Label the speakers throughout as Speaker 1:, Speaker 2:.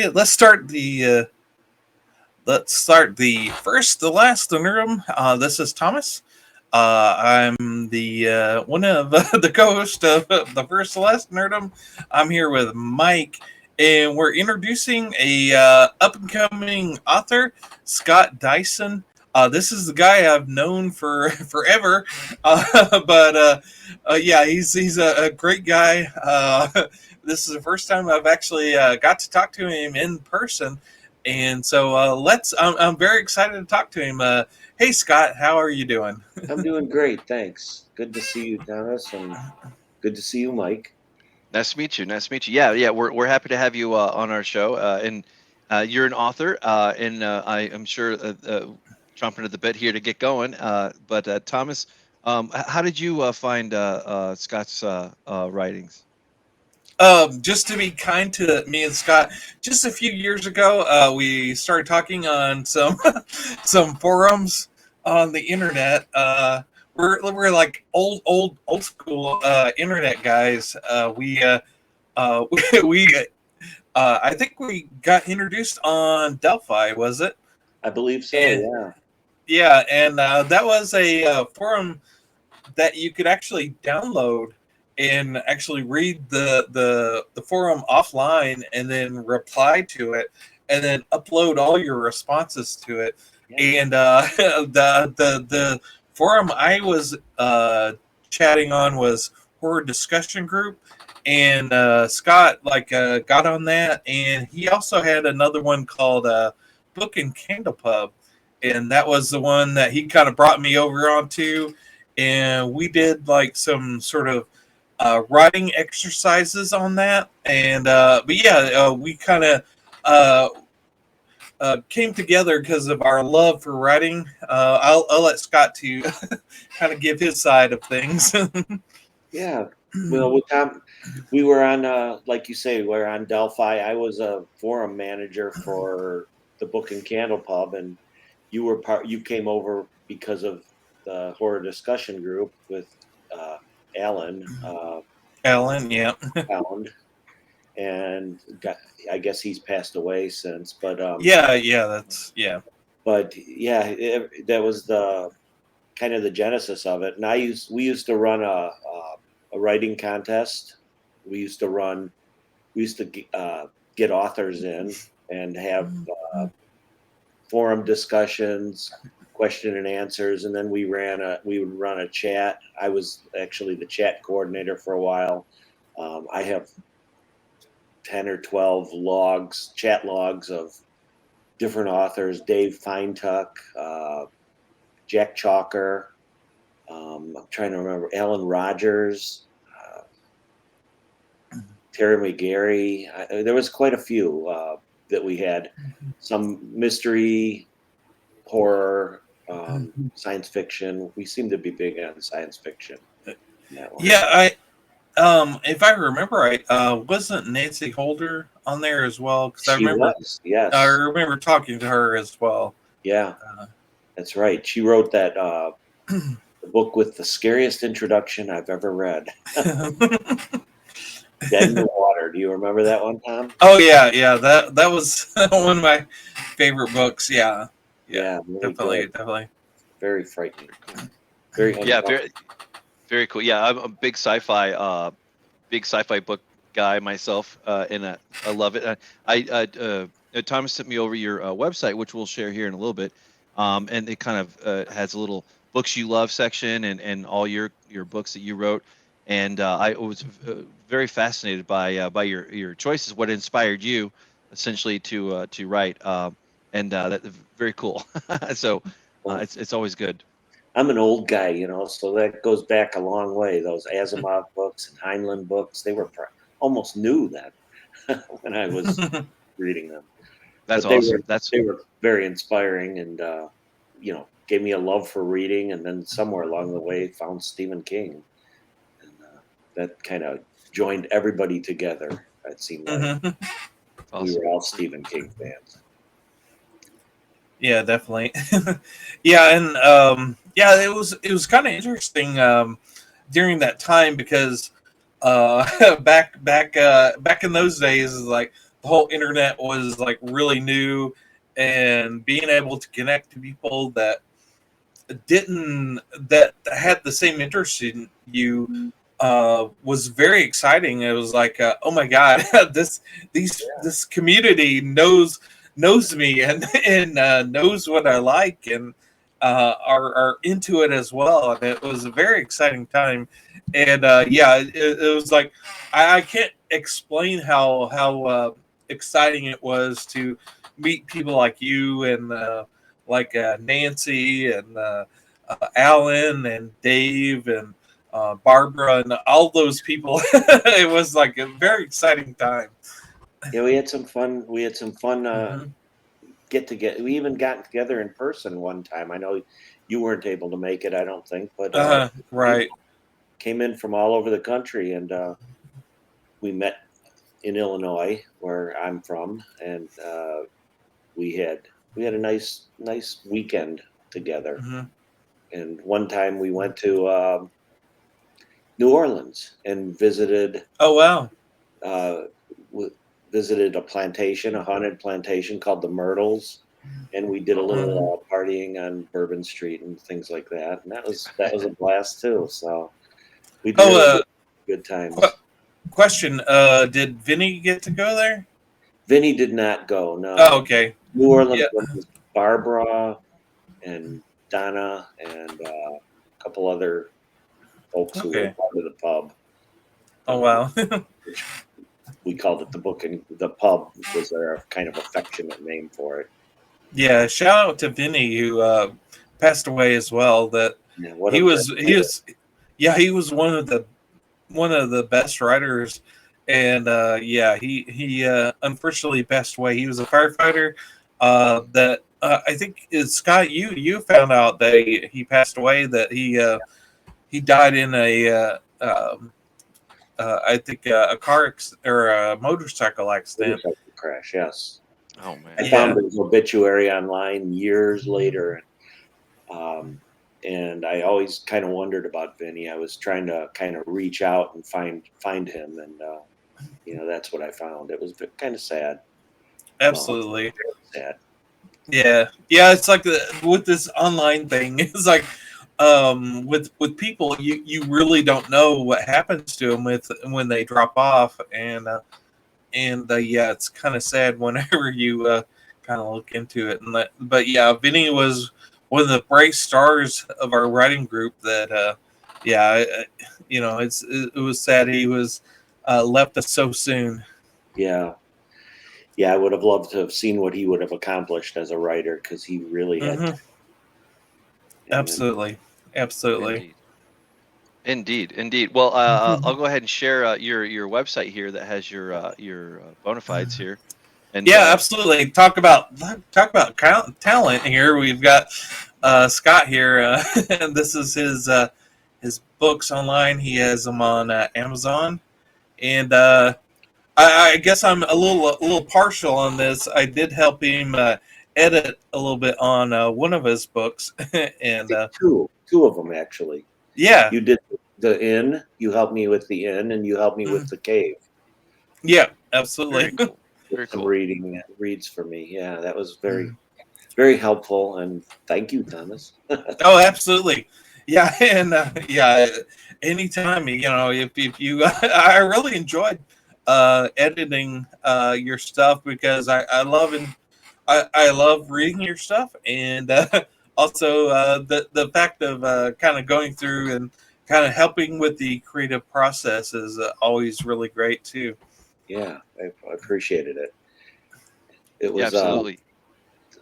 Speaker 1: let's start the first, the last, the Nerdom. This is Thomas. I'm the one of the co-host of the first, the last Nerdom. I'm here with Mike, and we're introducing a up and coming author, Scott Dyson. This is the guy I've known for forever, but yeah, he's a great guy. This is the first time I've actually got to talk to him in person, and so I'm very excited to talk to him. Hey Scott, how are you doing?
Speaker 2: I'm doing great, thanks. Good to see you, Thomas, and good to see you, Mike.
Speaker 3: Nice to meet you. Nice to meet you. Yeah. We're happy to have you on our show. And you're an author, and I am sure chomping at the bit here to get going. But Thomas, how did you find Scott's writings?
Speaker 1: Just to be kind to me and Scott, just a few years ago, we started talking on some some forums on the internet. We're like old school internet guys. We I think we got introduced on Delphi, was it?
Speaker 2: I believe so,
Speaker 1: And
Speaker 2: yeah.
Speaker 1: yeah, and that was a forum that you could actually download and actually read the forum offline and then reply to it and then upload all your responses to it.
Speaker 2: Yeah.
Speaker 1: And the forum I was chatting on was horror discussion group, and Scott got on that, and he also had another one called Book and Candle Pub, and that was the one that he kind of brought me over onto, and we did like some sort of writing exercises on that, and but yeah, we kind of came together because of our love for writing. I'll let Scott to kind of give his side of things.
Speaker 2: Yeah. Well, with Tom, we were on, like you say, we're on Delphi. I was a forum manager for the Book and Candle Pub, and you came over because of the horror discussion group with Alan.
Speaker 1: Alan, yeah.
Speaker 2: Alan, and I guess he's passed away since. But
Speaker 1: yeah.
Speaker 2: But yeah, that was the kind of the genesis of it. And we used to run a writing contest. We used to get authors in and have forum discussions, question and answers, and then we would run a chat. I was actually the chat coordinator for a while. I have 10 or 12 chat logs of different authors: Dave Feintuck, Jack Chalker, I'm trying to remember, Alan Rogers, Terry McGarry. There was quite a few that we had. Some mystery, horror, science fiction. We seem to be big on science fiction.
Speaker 1: Yeah, if I remember right, wasn't Nancy Holder on there as well? Because
Speaker 2: Yes.
Speaker 1: I remember talking to her as well.
Speaker 2: Yeah, that's right. She wrote that the book with the scariest introduction I've ever read. Dead in the Water. Do you remember that one, Tom?
Speaker 1: Oh yeah. That was one of my favorite books. Yeah, definitely.
Speaker 2: Very frightening. Very
Speaker 3: very cool. Yeah, I'm a big sci-fi book guy myself, and I love it. Thomas sent me over your website, which we'll share here in a little bit, and it kind of has a little books you love section and all your books that you wrote, and I was very fascinated by your choices, what inspired you essentially to write, and that's very cool. So it's always good.
Speaker 2: I'm an old guy, so that goes back a long way. Those Asimov books and Heinlein books, they were almost new then when I was reading them.
Speaker 3: That's awesome.
Speaker 2: They were very inspiring, and gave me a love for reading. And then somewhere along the way, found Stephen King, and that kind of joined everybody together. It seemed like we were all Stephen King fans.
Speaker 1: Yeah, definitely. Yeah, and it was kind of interesting during that time because back in those days, like whole internet was like really new, and being able to connect to people that had the same interest in you was very exciting. It was like, oh my god, this community knows me and knows what I like, and are into it as well. And it was a very exciting time. And it was like I can't explain how exciting it was to meet people like you and like Nancy and Alan and Dave and Barbara and all those people. It was like a very exciting time.
Speaker 2: Yeah, we had some fun.
Speaker 1: Mhm.
Speaker 2: Get together. We even got together in person one time. I know you weren't able to make it, I don't think, but
Speaker 1: Right.
Speaker 2: came in from all over the country, and we met in Illinois, where I'm from, and we had a nice weekend together.
Speaker 1: Hmm.
Speaker 2: And one time we went to New Orleans and visited.
Speaker 1: Oh wow.
Speaker 2: Visited a plantation, a haunted plantation called the Myrtles, and we did a little partying on Bourbon Street and things like that. And that was a blast too. So we did good times.
Speaker 1: Question: did Vinny get to go there?
Speaker 2: Vinny did not go. No.
Speaker 1: Oh, okay.
Speaker 2: New Orleans was Barbara and Donna and a couple other folks who were part of the pub.
Speaker 1: Oh wow.
Speaker 2: We called it the book, and the pub was their kind of affectionate name for it.
Speaker 1: Yeah, shout out to Vinny who passed away as well. That he was one of the best writers, and he unfortunately passed away. He was a firefighter. That I think Scott, you found out that he passed away. That he died in I think a car or a motorcycle accident.
Speaker 2: Motorcycle crash, yes.
Speaker 3: Oh man!
Speaker 2: I found his obituary online years later, and I always kind of wondered about Vinny. I was trying to kind of reach out and find him, and that's what I found. It was kind of sad.
Speaker 1: Absolutely
Speaker 2: sad.
Speaker 1: Yeah. It's like with this online thing. It's like with people, you really don't know what happens to them when they drop off, and it's kind of sad whenever you kind of look into it. But yeah, Vinny was one of the bright stars of our writing group. That it was sad he was left us so soon.
Speaker 2: Yeah, I would have loved to have seen what he would have accomplished as a writer, because he really had.
Speaker 1: Absolutely.
Speaker 3: Indeed. Well, I'll go ahead and share your website here that has your bona fides here. And
Speaker 1: absolutely. Talk about talent here. We've got Scott here, and this is his books online. He has them on Amazon, and I guess I'm a little partial on this. I did help him edit a little bit on one of his books, and
Speaker 2: two of them actually.
Speaker 1: Yeah,
Speaker 2: you did the inn. You helped me with the inn, and you helped me with the cave.
Speaker 1: Yeah, absolutely.
Speaker 2: Very cool. Reads for me. Yeah, that was very, very helpful, and thank you, Thomas.
Speaker 1: Oh, absolutely. Yeah, and anytime, if you, I really enjoyed editing your stuff, because I love reading your stuff, and also the fact of kind of going through and kind of helping with the creative process is always really great too.
Speaker 2: Yeah, I appreciated it. It was
Speaker 3: absolutely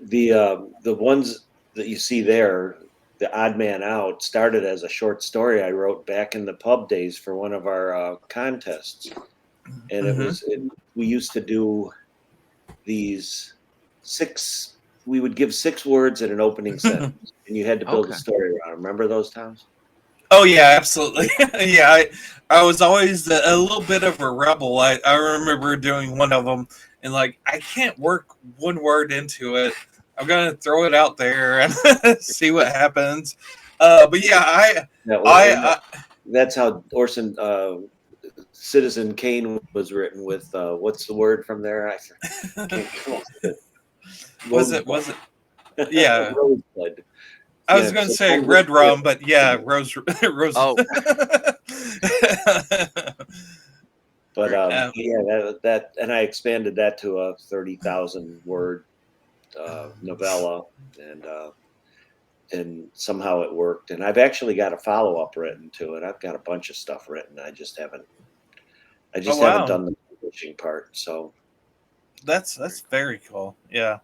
Speaker 2: the ones that you see there. The Odd Man Out started as a short story I wrote back in the pub days for one of our contests, and we used to do these 6. We would give 6 words in an opening sentence, and you had to build a story around. Remember those times?
Speaker 1: Oh yeah, absolutely. Yeah, I was always a little bit of a rebel. I remember doing one of them, and like, I can't work one word into it. I'm gonna throw it out there and see what happens. But yeah,
Speaker 2: that's how Orson Citizen Kane was written with what's the word from there? I can't come up with it.
Speaker 1: Was it? Yeah.
Speaker 2: Rosebud.
Speaker 1: I was going to say red rum, but yeah, rose.
Speaker 3: Oh.
Speaker 2: But that, and I expanded that to a 30,000 word novella, and somehow it worked. And I've actually got a follow-up written to it. I've got a bunch of stuff written. I just haven't done the publishing part. So
Speaker 1: that's very cool. Yeah.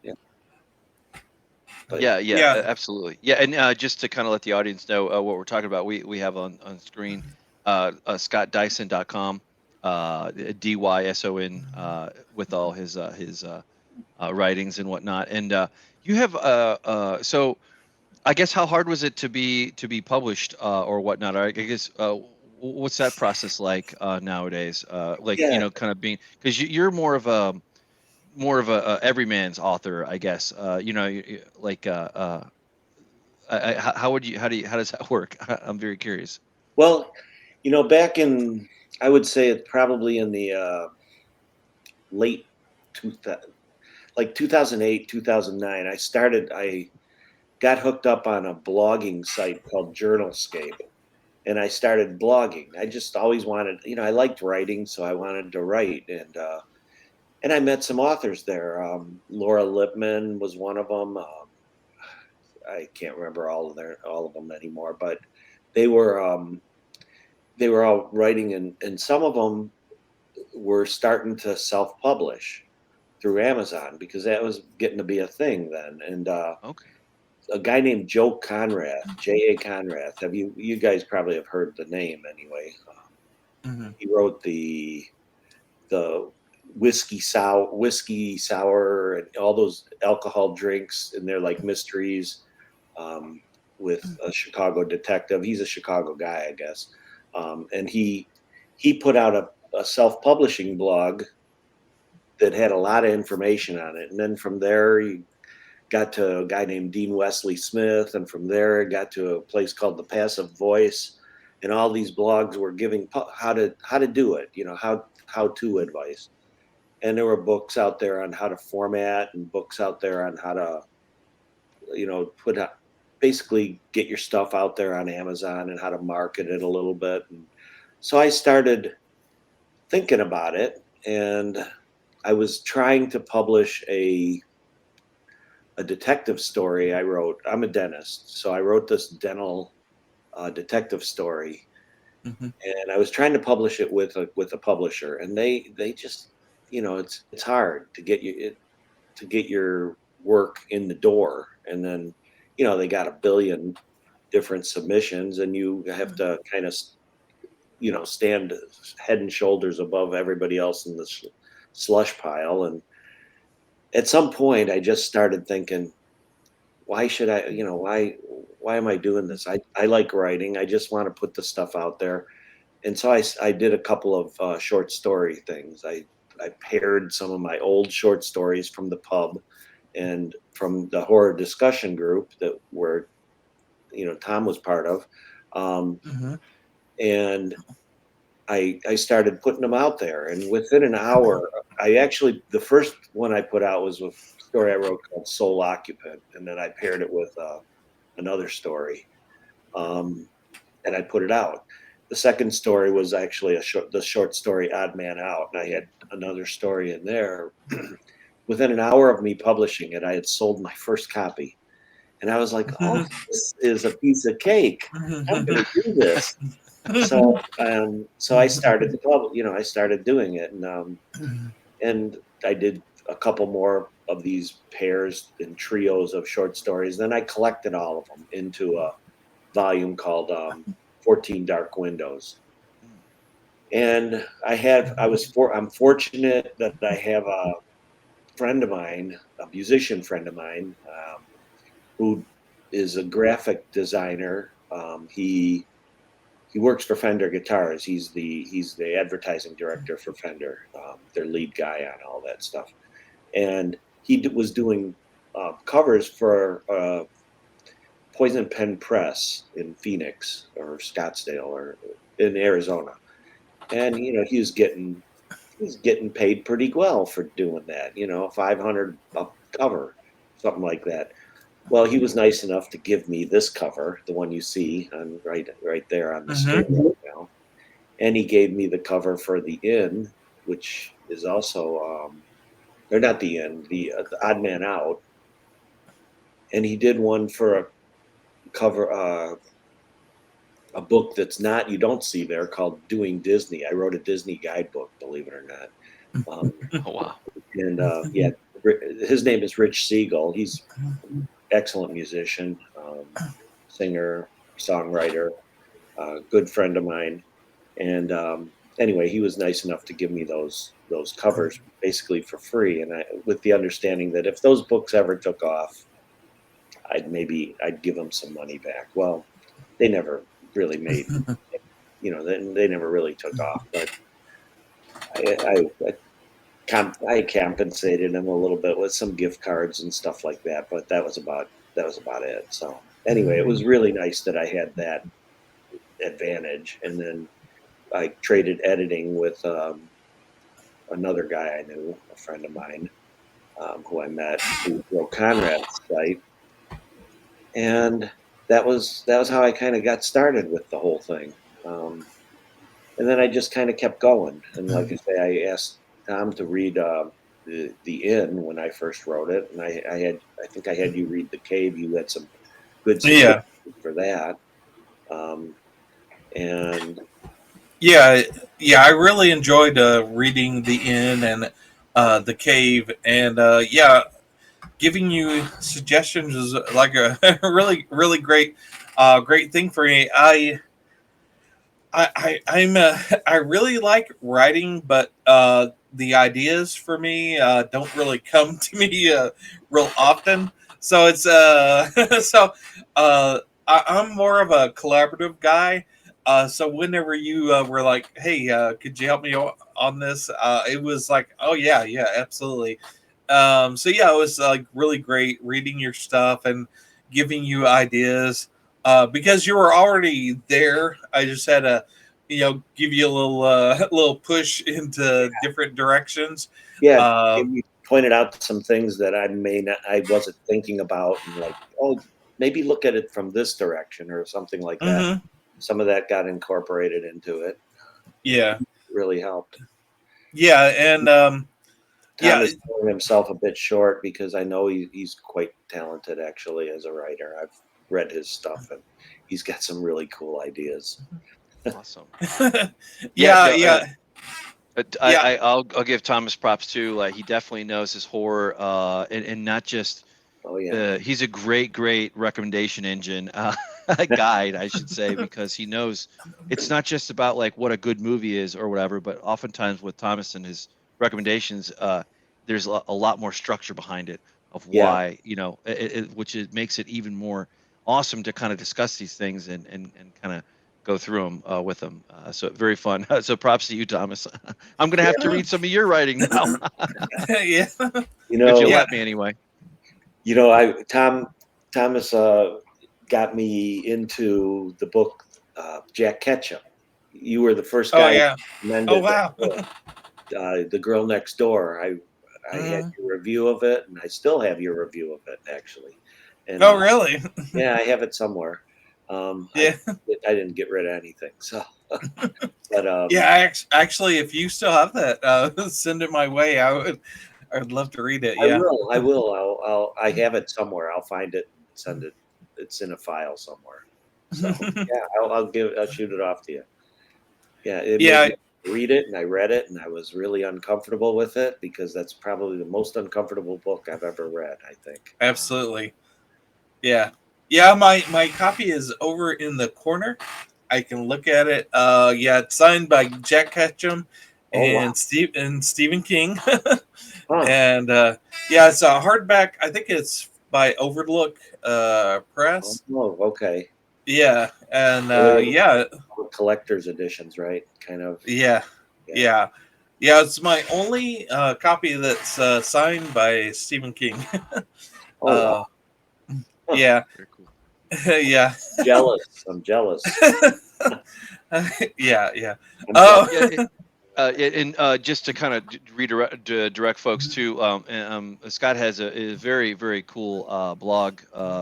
Speaker 2: But,
Speaker 3: yeah, absolutely. Yeah, and just to kind of let the audience know what we're talking about, we have on screen scottdyson.com, DYSON, with all his writings and whatnot. And you have so I guess how hard was it to be published or whatnot? I guess what's that process like nowadays? Kind of being, because you're more of a everyman's author, I guess. How does that work? I'm very curious.
Speaker 2: Well, back in, I would say it's probably in the late 2008, 2009, I got hooked up on a blogging site called Journalscape, and I started blogging. I just always wanted, I liked writing, so I wanted to write, and I met some authors there. Laura Lippman was one of them. I can't remember all of them anymore, but they were all writing, and some of them were starting to self-publish through Amazon, because that was getting to be a thing then. And
Speaker 3: Okay.
Speaker 2: a guy named Joe Conrath, J.A. Conrath. You guys probably have heard the name anyway. He wrote the whiskey sour, and all those alcohol drinks, and they're like mysteries, with a Chicago detective. He's a Chicago guy, I guess. And he put out a self-publishing blog that had a lot of information on it. And then from there, he got to a guy named Dean Wesley Smith. And from there, it got to a place called The Passive Voice. And all these blogs were giving how to do it, how to advice. And there were books out there on how to format, and books out there on how to, put out, basically get your stuff out there on Amazon, and how to market it a little bit. And so I started thinking about it, and I was trying to publish a detective story I wrote. I'm a dentist, so I wrote this dental detective story, and I was trying to publish it with a publisher, and they just, it's hard to get your work in the door, and then they got 1 billion different submissions, and you have to kind of stand head and shoulders above everybody else in the slush pile. And at some point I just started thinking, why should I, why am I doing this? I like writing. I just want to put the stuff out there. And so I did a couple of short story things. I paired some of my old short stories from the pub and from the horror discussion group where Tom was part of, and I started putting them out there. And within an hour, the first one I put out was a story I wrote called Soul Occupant, and then I paired it with another story, and I put it out. The second story was actually the short story Odd Man Out, and I had another story in there. Within an hour of me publishing it, I had sold my first copy. And I was like, oh, this is a piece of cake. I'm going to do this. So I started I started doing it. And I did a couple more of these pairs and trios of short stories. Then I collected all of them into a volume called 14 Dark Windows. And I'm fortunate that I have a friend of mine, a musician friend of mine, who is a graphic designer. He works for Fender Guitars. He's the advertising director for Fender, their lead guy on all that stuff. And he was doing covers for Poison Pen Press in Phoenix or Scottsdale or in Arizona. and he was getting paid pretty well for doing that. $500 a cover, something like that. Well, he was nice enough to give me this cover, the one you see on right there on the screen right now, and he gave me the cover for The Inn, which is also or not The Inn, the Odd Man Out, and he did one for a cover a book that's not you don't see there called Doing Disney. I wrote a Disney guidebook, believe it or not.
Speaker 3: Oh wow!
Speaker 2: And yeah, his name is Rich Siegel. He's an excellent musician, singer, songwriter, good friend of mine. And anyway, he was nice enough to give me those covers basically for free, and with the understanding that if those books ever took off, I'd give them some money back. Well, they never really made, they never really took off, but I compensated him a little bit with some gift cards and stuff like that, but that was about it. So anyway, it was really nice that I had that advantage, and then I traded editing with another guy I knew, a friend of mine, who I met who wrote Conrad's site, and that was how I kind of got started with the whole thing. And then I just kind of kept going. And like I say, I asked Tom to read the Inn when I first wrote it, and I think I had you read The Cave. You had some good suggestions for that. And
Speaker 1: yeah, I really enjoyed reading The Inn and The Cave, and giving you suggestions is like a really, really great thing for me. I really like writing, but the ideas for me don't really come to me real often. So it's I'm more of a collaborative guy. So whenever you were like, "Hey, could you help me on this?" It was like, "Oh yeah, absolutely." So yeah, it was like really great reading your stuff and giving you ideas. Because you were already there. I just had to, give you a little push into different directions.
Speaker 2: yeah, you pointed out some things that I wasn't thinking about, and like, oh, maybe look at it from this direction or something like that.
Speaker 1: Mhm.
Speaker 2: Some of that got incorporated into it.
Speaker 1: Yeah,
Speaker 2: It really helped.
Speaker 1: yeah, and
Speaker 2: Tom
Speaker 1: yeah,
Speaker 2: is selling himself a bit short because I know he's quite talented actually as a writer. I've read his stuff, and he's got some really cool ideas.
Speaker 3: Awesome.
Speaker 1: yeah.
Speaker 3: I'll give Thomas props too. Like he definitely knows his horror, and not just.
Speaker 2: Oh yeah,
Speaker 3: He's a great recommendation engine guide, I should say, because he knows it's not just about like what a good movie is or whatever, but oftentimes with Thomas and his recommendations, there's a lot more structure behind it of
Speaker 2: yeah.
Speaker 3: why, which makes it even more awesome to kind of discuss these things and kind of go through them with them. So very fun. So props to you, Thomas. I'm going to have to read some of your writing now.
Speaker 1: Yeah.
Speaker 3: If you
Speaker 1: Yeah.
Speaker 3: let me anyway.
Speaker 2: Thomas got me into the book Jack Ketchum. You were the first guy.
Speaker 1: Oh yeah.
Speaker 2: Recommended
Speaker 1: Oh wow.
Speaker 2: The Girl Next Door. I had your review of it, and I still have your review of it actually. And,
Speaker 1: Oh really?
Speaker 2: Yeah, I have it somewhere.
Speaker 1: Yeah.
Speaker 2: I didn't get rid of anything, so. But
Speaker 1: Yeah, actually, if you still have that, send it my way. I'd love to read it. Yeah.
Speaker 2: I will. I have it somewhere. I'll find it and send it. It's in a file somewhere. So yeah, I'll shoot it off to you. Yeah, made me read it, and I read it, and I was really uncomfortable with it because that's probably the most uncomfortable book I've ever read, I think.
Speaker 1: Absolutely. Yeah. Yeah, my copy is over in the corner. I can look at it. Yeah, it's signed by Jack Ketchum and Stephen King. And yeah, it's a hardback. I think it's by Overlook Press.
Speaker 2: Oh, okay.
Speaker 1: Yeah, and
Speaker 2: collector's editions, right? Kind of.
Speaker 1: Yeah. It's my only copy that's signed by Stephen King.
Speaker 2: Wow.
Speaker 1: Yeah.
Speaker 3: Very cool.
Speaker 1: Yeah.
Speaker 2: I'm jealous.
Speaker 1: Yeah.
Speaker 2: I'm
Speaker 1: Oh,
Speaker 3: Yeah, and just to kind of redirect direct folks to Scott has a very very cool blog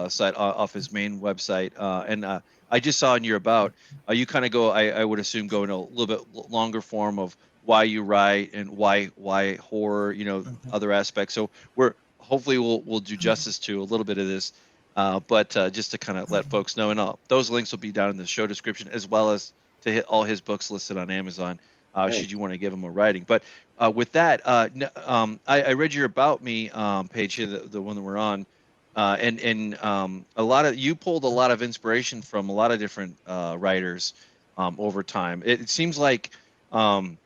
Speaker 3: site off his main website, and I just saw in your about you kind of go I would assume go in a little bit longer form of why you write and why horror, other aspects. So we're hopefully we'll do justice to a little bit of this, but just to kind of let folks know, and those links will be down in the show description, as well as to hit all his books listed on Amazon, should you want to give him a writing. But with that, I read your About Me page here, the one that we're on, and a lot of you pulled a lot of inspiration from a lot of different writers over time. It seems like kind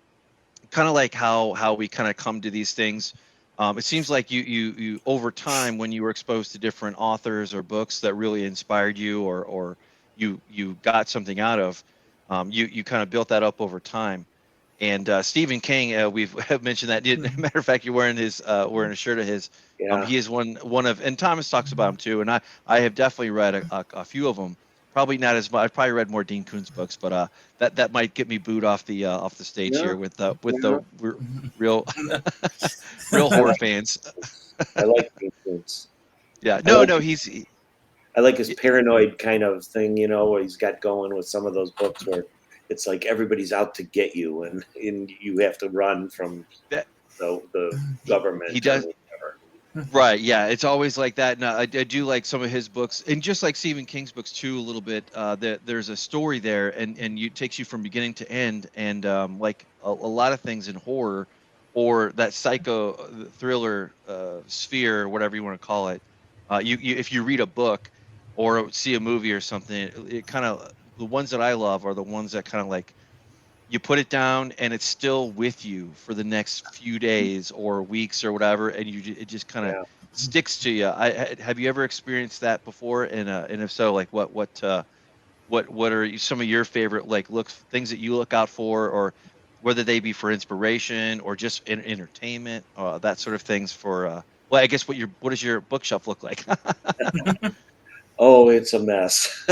Speaker 3: of like how we kind of come to these things. It seems like you over time, when you were exposed to different authors or books that really inspired you, or you got something out of, you kind of built that up over time. And Stephen King, we've have mentioned that. Matter of fact, you're wearing wearing a shirt of his.
Speaker 2: Yeah.
Speaker 3: He is one of, and Thomas talks about him too. And I have definitely read a few of them. Probably not as much. I've probably read more Dean Koontz books, but that might get me booed off the stage
Speaker 2: Yeah.
Speaker 3: here with the
Speaker 2: Yeah.
Speaker 3: real real horror fans.
Speaker 2: I like Dean Koontz.
Speaker 3: Yeah,
Speaker 2: I like
Speaker 3: no,
Speaker 2: I like his paranoid kind of thing, what he's got going with some of those books where it's like everybody's out to get you, and you have to run from
Speaker 3: that
Speaker 2: the government.
Speaker 3: he does.
Speaker 2: Or whatever.
Speaker 3: Right, yeah, it's always like that. And I do like some of his books, and just like Stephen King's books too, a little bit. There's a story there, and you takes you from beginning to end, and like a lot of things in horror, or that psycho thriller sphere, whatever you want to call it. You if you read a book or see a movie or something, it kind of, the ones that I love are the ones that kind of like you put it down and it's still with you for the next few days or weeks or whatever, and it just kind of
Speaker 2: Yeah.
Speaker 3: sticks to you. Have you ever experienced that before? And if so, like what are some of your favorite like things that you look out for, or whether they be for inspiration or just entertainment, that sort of things for well, I guess what does your bookshelf look like?
Speaker 2: Oh, it's a mess.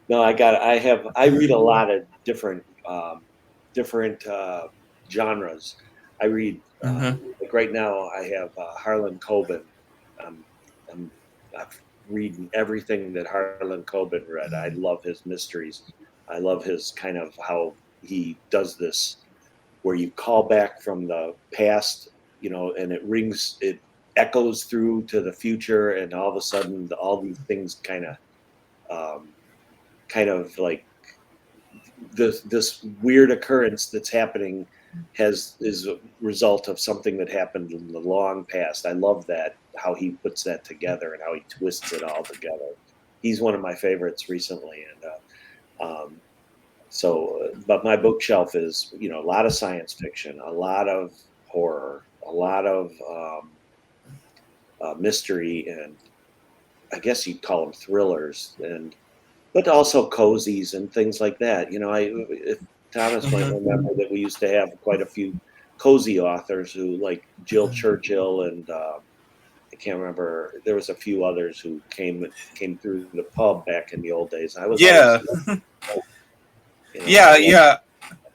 Speaker 2: No, I read a lot of different genres. I read like right now I have Harlan Coben. Um, I'm reading everything that Harlan Coben read. I love his mysteries. I love his kind of how he does this, where you call back from the past, and it echoes through to the future, and all of a sudden all these things kind of like this weird occurrence that's happening is a result of something that happened in the long past. I love that, how he puts that together and how he twists it all together. He's one of my favorites recently, and but my bookshelf is a lot of science fiction, a lot of horror, a lot of mystery, and I guess you'd call them thrillers, but also cozies and things like that. If Thomas might remember that we used to have quite a few cozy authors who, like Jill Churchill, and I can't remember. There was a few others who came through the pub back in the old days. I was
Speaker 1: yeah.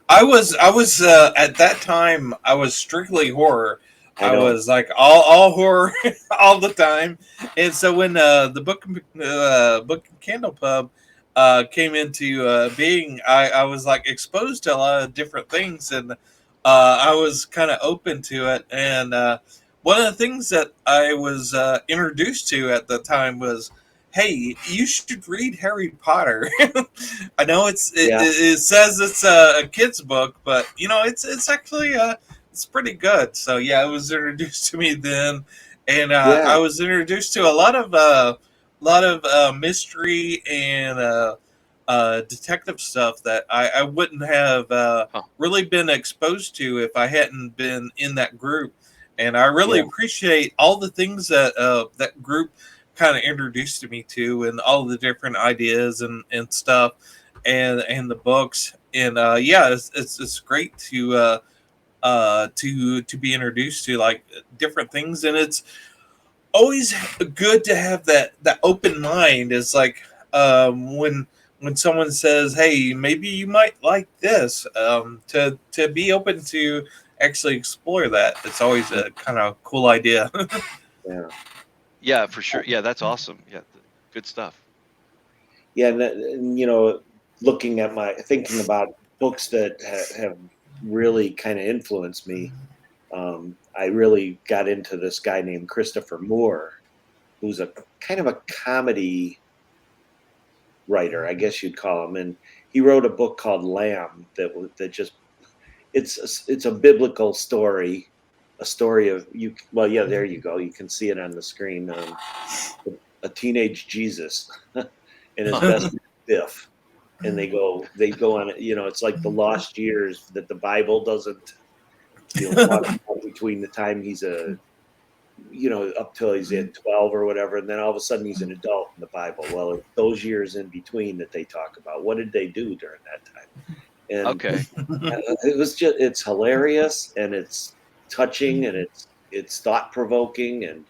Speaker 1: I was at that time I was strictly horror. I was like all horror all the time, and so when the book and Candle Pub came into being, I was like exposed to a lot of different things, and I was kind of open to it. And one of the things that I was introduced to at the time was, hey, you should read Harry Potter. I know it says it's a kid's book, but it's actually it's pretty good. So yeah, it was introduced to me then, and I was introduced to a lot of mystery and detective stuff that I wouldn't have really been exposed to if I hadn't been in that group. And I really appreciate all the things that that group kind of introduced me to, and all the different ideas and stuff, and the books. And yeah, it's great to be introduced to like different things, and it's always good to have that open mind. It's like when when someone says, "Hey, maybe you might like this," to be open to actually explore that. It's always a kind of cool idea.
Speaker 2: Yeah.
Speaker 3: Yeah, for sure. Yeah, that's awesome. Yeah, good stuff.
Speaker 2: Yeah, and thinking about books that have really kind of influenced me. I really got into this guy named Christopher Moore, who's a kind of a comedy writer, I guess you'd call him, and he wrote a book called Lamb that just it's a biblical story, a story of you. Well, yeah, there you go. You can see it on the screen. A teenage Jesus and his best man Biff, and they go on. It's like the lost years that the Bible doesn't talk about between the time he's up till he's at 12 or whatever, and then all of a sudden he's an adult in the Bible. Well, it's those years in between that they talk about. What did they do during that time? And
Speaker 3: Okay.
Speaker 2: it's hilarious, and it's touching, and it's thought provoking, and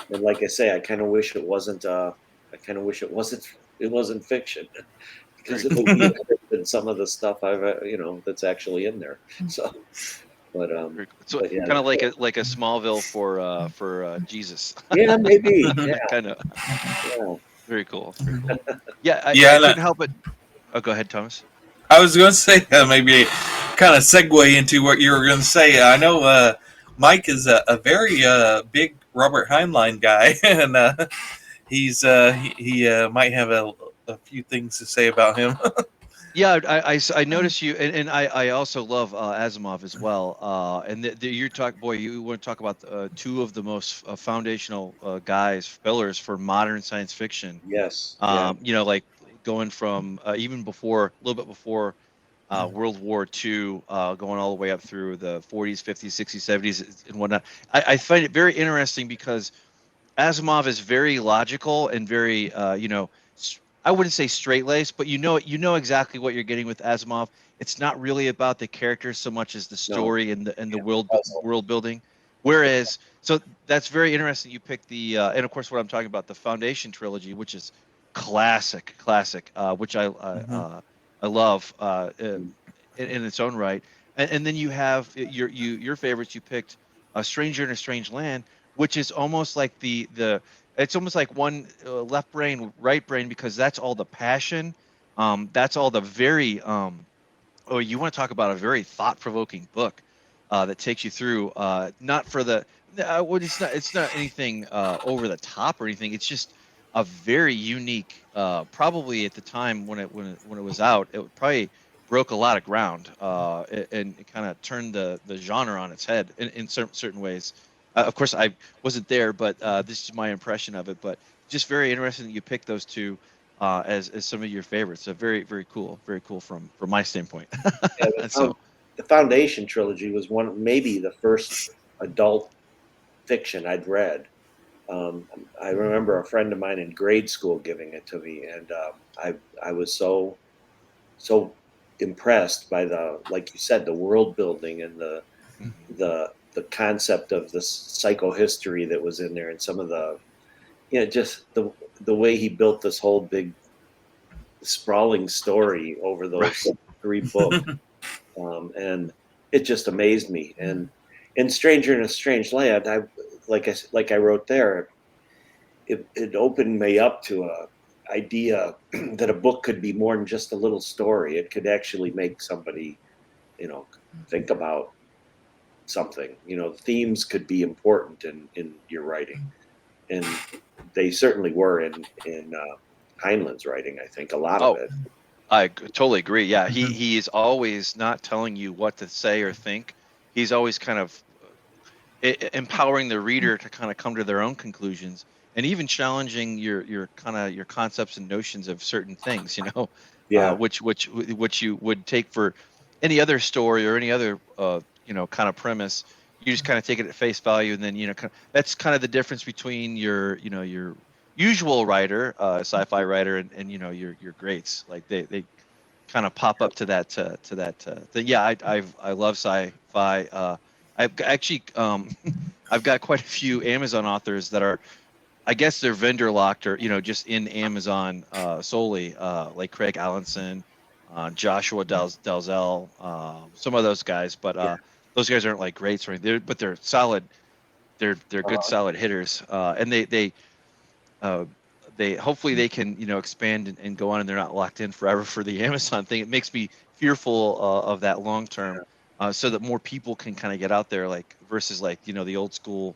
Speaker 2: like I say, I kind of wish it wasn't. It wasn't fiction, because it would be better than some of the stuff that's actually in there. So, but
Speaker 3: So
Speaker 2: yeah,
Speaker 3: kind of like a Smallville for Jesus.
Speaker 2: yeah, maybe, yeah,
Speaker 3: Kind of.
Speaker 2: yeah.
Speaker 3: Very cool. Very cool. Yeah, I
Speaker 1: Yeah,
Speaker 3: couldn't help it. Oh, go ahead, Thomas.
Speaker 1: I was going to say maybe kind of segue into what you were going to say. I know Mike is a very big Robert Heinlein guy, and he might have a few things to say about him.
Speaker 3: Yeah, I noticed you, and I also love Asimov as well. And you're boy, you want to talk about two of the most foundational pillars for modern science fiction.
Speaker 2: Yes, yeah,
Speaker 3: Like going from even before, a little bit before World War II, going all the way up through the 40s, 50s, 60s, 70s, and whatnot. I find it very interesting because Asimov is very logical and very, I wouldn't say straight laced, but you know exactly what you're getting with Asimov. It's not really about the characters so much as the
Speaker 2: no,
Speaker 3: story and the
Speaker 2: yeah,
Speaker 3: world building. Whereas, so that's very interesting. You picked and of course, what I'm talking about, the Foundation trilogy, which is classic, which I love in its own right. And then you have your favorites. You picked A Stranger in a Strange Land, which is almost like it's almost like one left brain, right brain, because that's all the passion. That's all the very oh, you want to talk about a very thought-provoking book that takes you through. Not for the it's not anything over the top or anything. It's just a very unique. Probably at the time when it was out, it probably broke a lot of ground and it kind of turned the genre on its head in certain ways. Of course, I wasn't there, but this is my impression of it. But just very interesting that you picked those two as some of your favorites. So very very cool from my standpoint.
Speaker 2: yeah.
Speaker 3: So
Speaker 2: The Foundation trilogy was maybe the first adult fiction I'd read. I remember a friend of mine in grade school giving it to me, and I was so impressed by like you said, the world building and the concept of the psychohistory that was in there, and some of just the way he built this whole big sprawling story over those three books, and it just amazed me. And in Stranger in a Strange Land, I wrote there, it opened me up to a idea that a book could be more than just a little story. It could actually make somebody, think about something. Themes could be important in your writing, and they certainly were in Heinlein's writing. I think a lot of it.
Speaker 3: I totally agree. Yeah, he is always not telling you what to say or think. He's always kind of empowering the reader to kind of come to their own conclusions, and even challenging your concepts and notions of certain things.
Speaker 2: Yeah,
Speaker 3: Which you would take for any other story or any other kind of premise. You just kind of take it at face value, and then that's kind of the difference between your usual writer, sci-fi writer, and your greats. Like they kind of pop up to that yeah, I love sci-fi. I've actually I've got quite a few Amazon authors that are I guess they're vendor locked or just in Amazon solely, like Craig Allenson, Joshua Dalzell, some of those guys, but those guys aren't like greats or anything. But they're solid. They're good solid hitters, and uh, they hopefully they can expand and go on, and they're not locked in forever for the Amazon thing. It makes me fearful of that long term, so that more people can kind of get out there, like versus like the old school,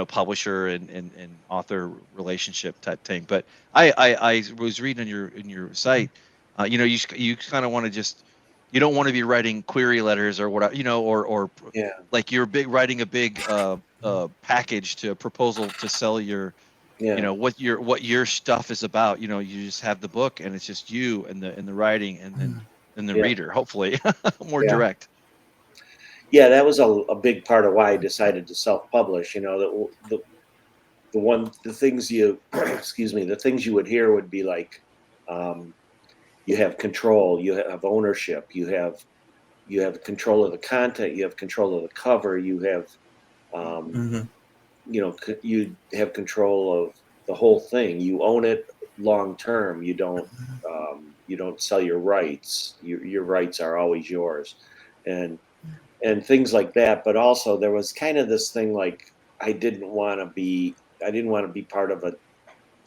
Speaker 3: publisher and author relationship type thing. But I was reading on your site, you kind of want to just you don't want to be writing query letters or whatever, or
Speaker 2: Yeah.
Speaker 3: like you're writing a big package to a proposal to sell your
Speaker 2: Yeah.
Speaker 3: what your stuff is about. You just have the book and it's just you and the writing and then the
Speaker 2: Yeah.
Speaker 3: reader, hopefully more
Speaker 2: Yeah.
Speaker 3: direct.
Speaker 2: Yeah, that was a big part of why I decided to self-publish. The things you excuse me, the things you would hear would be like, you have control, you have ownership, you have control of the content, you have control of the cover, you have you have control of the whole thing. You own it long term. You don't sell your rights. Your rights are always yours, and things like that. But also there was kind of this thing like I didn't want to be part of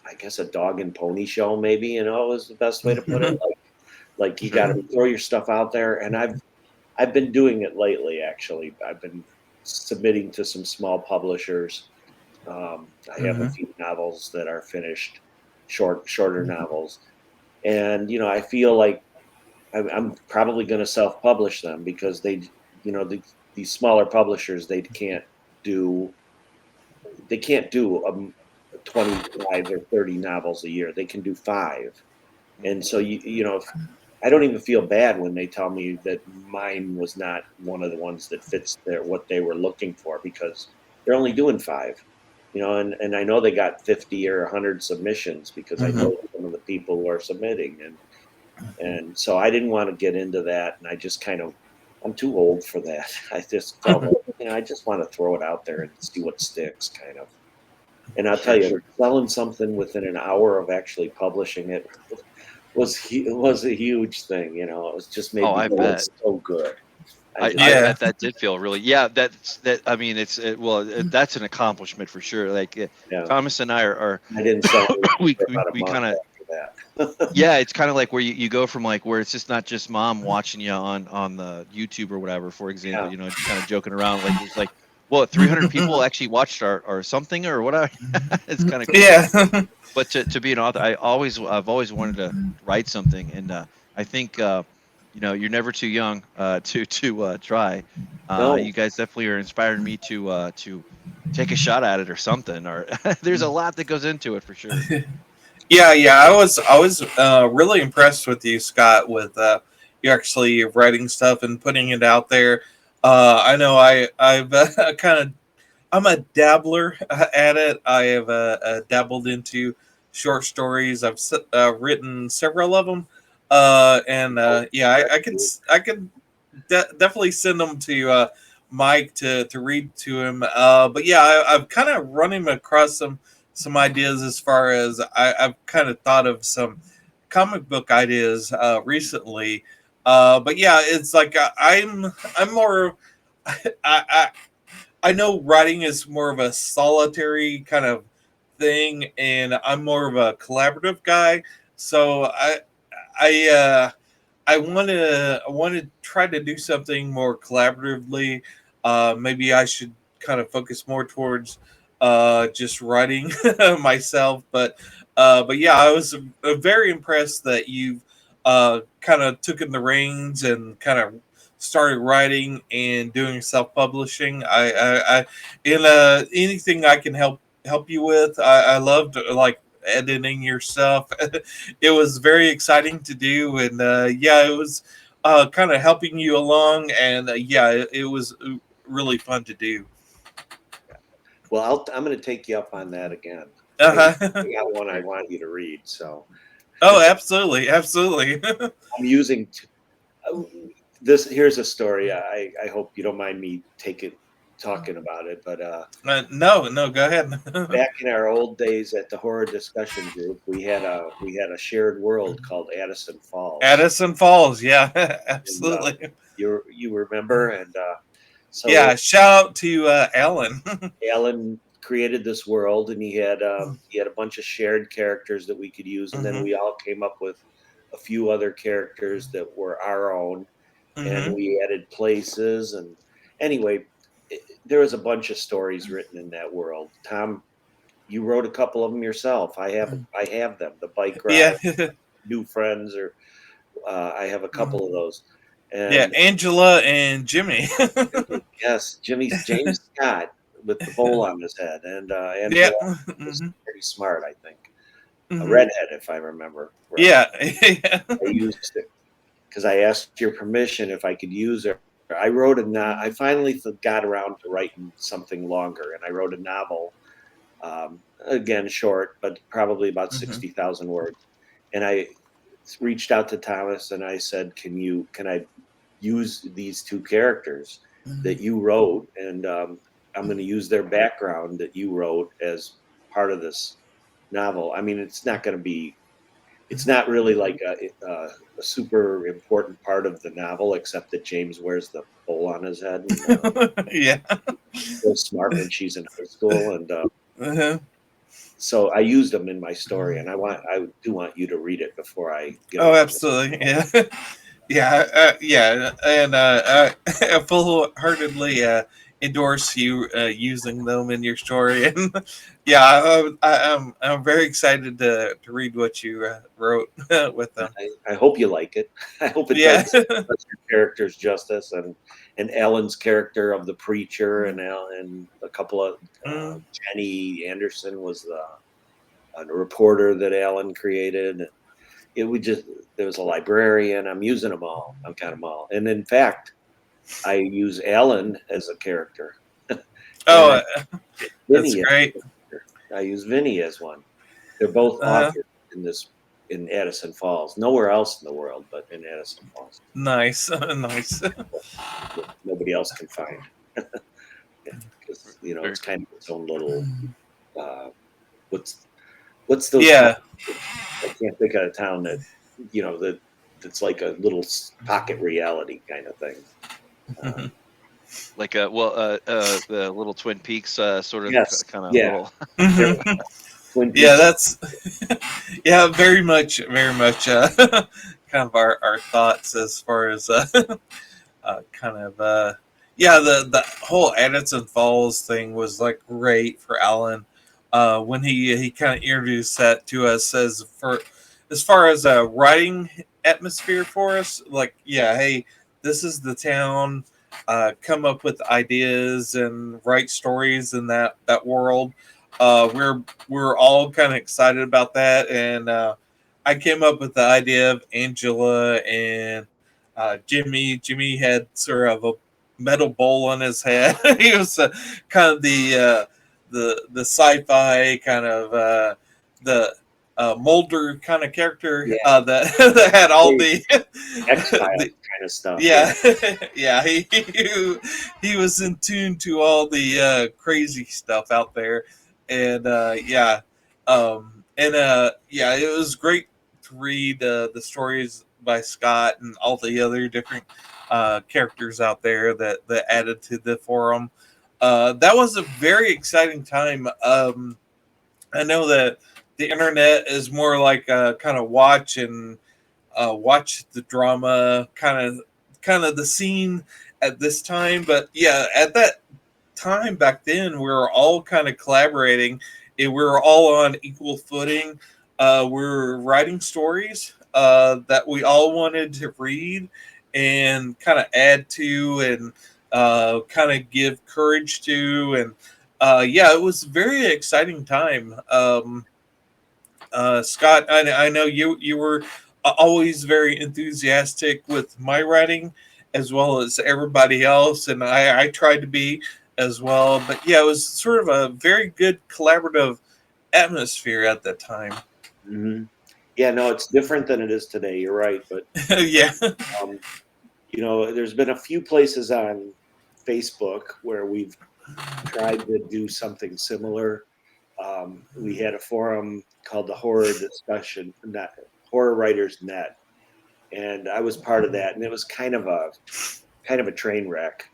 Speaker 2: I guess a dog and pony show, maybe, was the best way to put it. Like you got to throw your stuff out there, and I've been doing it lately. Actually, I've been submitting to some small publishers. I have a few novels that are finished, shorter novels, and I feel like I'm probably going to self-publish them because these smaller publishers do 25 or 30 novels a year. They can do 5, and so I don't even feel bad when they tell me that mine was not one of the ones that fits what they were looking for, because they're only doing 5, and I know they got 50 or 100 submissions because I know some of the people who are submitting, and so I didn't want to get into that, and I just I'm too old for that. I just felt like, I just want to throw it out there and see what sticks, kind of. And I'll tell you, selling something within an hour of actually publishing it was a huge thing. It was just made me feel so good.
Speaker 3: I bet that did feel really, I mean, that's an accomplishment for sure. Like Thomas and I are
Speaker 2: I didn't sell
Speaker 3: we kind of yeah, it's kind of like where you go from like where it's just not just mom watching you on the YouTube or whatever, for example, just kind of joking around, like it's like, well, 300 people actually watched our something or whatever. It's kind of cool.
Speaker 1: Yeah.
Speaker 3: But to be an author, I've always wanted to write something, and I think you're never too young to try.
Speaker 2: No.
Speaker 3: You guys definitely are inspiring me to take a shot at it or something. Or there's a lot that goes into it for sure.
Speaker 1: Yeah. I was really impressed with you, Scott, with you actually writing stuff and putting it out there. I know I've I'm a dabbler at it. I have dabbled into short stories. I've written several of them, I can definitely send them to Mike to read to him. But yeah, I've kind of run him across some ideas as far as I've kind of thought of some comic book ideas recently. But yeah, it's like I'm more. I I know writing is more of a solitary kind of thing, and I'm more of a collaborative guy. So I want to try to do something more collaboratively. Maybe I should kind of focus more towards just writing myself. But yeah, I was very impressed that you've kind of took in the reins and kind of started writing and doing self-publishing. I in anything I can help you with. I loved like editing your stuff. It was very exciting to do, and yeah, it was kind of helping you along, and it was really fun to do.
Speaker 2: Well, I'm going to take you up on that again.
Speaker 1: Uh-huh.
Speaker 2: I got one I want you to read. So.
Speaker 1: Oh, absolutely.
Speaker 2: I'm using this. Here's a story. I hope you don't mind me talking about it, but
Speaker 1: no, go ahead.
Speaker 2: back in our old days at the horror discussion group, we had a shared world called Addison Falls.
Speaker 1: Addison Falls, yeah,
Speaker 2: And,
Speaker 1: absolutely.
Speaker 2: you remember, and so
Speaker 1: Yeah, shout out to Alan.
Speaker 2: Alan created this world, and he had a bunch of shared characters that we could use, and then we all came up with a few other characters that were our own, and we added places. And anyway, there was a bunch of stories written in that world. Tom, you wrote a couple of them yourself. I have them. The bike ride,
Speaker 1: Yeah.
Speaker 2: new friends, or I have a couple of those. And
Speaker 1: Yeah, Angela and Jimmy.
Speaker 2: yes, James Scott with the bowl on his head, and
Speaker 1: Yeah.
Speaker 2: Angela was pretty smart, I think. A redhead, if I remember. Right.
Speaker 1: Yeah.
Speaker 2: I used it because I asked your permission if I could use her. I wrote I finally got around to writing something longer, and I wrote a novel. Again, short, but probably about 60,000 words. And I reached out to Thomas and I said, "Can I use these two characters that you wrote, and I'm going to use their background that you wrote as part of this novel." I mean, it's not really like a super important part of the novel, except that James wears the bowl on his head. And,
Speaker 1: Yeah.
Speaker 2: so smart when she's in high school, and so I used them in my story, and I do want you to read it before I get.
Speaker 1: Oh, absolutely. Yeah. Yeah, and I full-heartedly endorse you using them in your story, and yeah, I'm very excited to read what you wrote with them.
Speaker 2: I hope you like it. I hope it does your characters justice, and Alan's character of the preacher, and a couple of Jenny Anderson was a reporter that Alan created. There was a librarian. I'm using them all. I've got them all. And in fact, I use Alan as a character.
Speaker 1: Oh, that's great.
Speaker 2: I use Vinny as one. They're both authors in Addison Falls. Nowhere else in the world, but in Addison Falls.
Speaker 1: Nice, nice.
Speaker 2: Nobody else can find. Because it's kind of its own little. What's those?
Speaker 1: Yeah.
Speaker 2: I can't think of a town that's like a little pocket reality kind of thing.
Speaker 3: Like the little Twin Peaks sort of kind of little.
Speaker 1: Yeah, that's very much kind of our thoughts as far as kind of the whole Addison Falls thing was like great for Alan. When he kind of introduced that to us as far as a writing atmosphere for us, like, yeah, hey, this is the town, come up with ideas and write stories in that world. We're all kind of excited about that, and I came up with the idea of Angela and Jimmy. Jimmy had sort of a metal bowl on his head. He was kind of the sci-fi kind of the Mulder kind of character that had all the
Speaker 2: X-Files kind of stuff.
Speaker 1: Yeah, yeah. He was in tune to all the crazy stuff out there, and it was great to read the stories by Scott and all the other different characters out there that added to the forum. That was a very exciting time. I know that the internet is more like kind of watch the drama, kind of the scene at this time. But yeah, at that time back then, we were all kind of collaborating, and we were all on equal footing. We were writing stories that we all wanted to read and kind of add to, and kind of give courage to, and it was a very exciting time. Scott, I know you were always very enthusiastic with my writing, as well as everybody else, and I tried to be as well. But yeah, it was sort of a very good collaborative atmosphere at that time.
Speaker 2: Mm-hmm. Yeah, no, it's different than it is today. You're right, but
Speaker 1: yeah.
Speaker 2: There's been a few places on Facebook where we've tried to do something similar. We had a forum called the Horror Discussion, not Horror Writers Net, and I was part of that, and it was kind of a train wreck.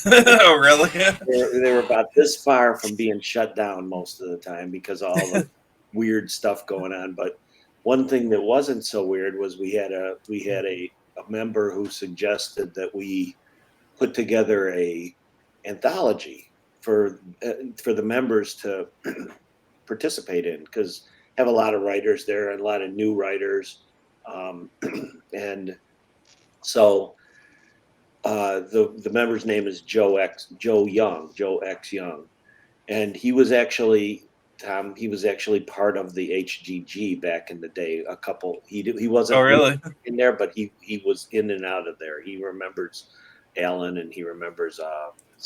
Speaker 1: Oh, really?
Speaker 2: They were about this far from being shut down most of the time because of all the weird stuff going on. But one thing that wasn't so weird was we had a member who suggested that we put together a anthology for the members to participate in, because have a lot of writers there and a lot of new writers, and so the member's name is Joe X Young, and he was actually part of the HGG back in the day. He wasn't
Speaker 1: Oh, really?
Speaker 2: in there, but he was in and out of there. He remembers Alan, and he remembers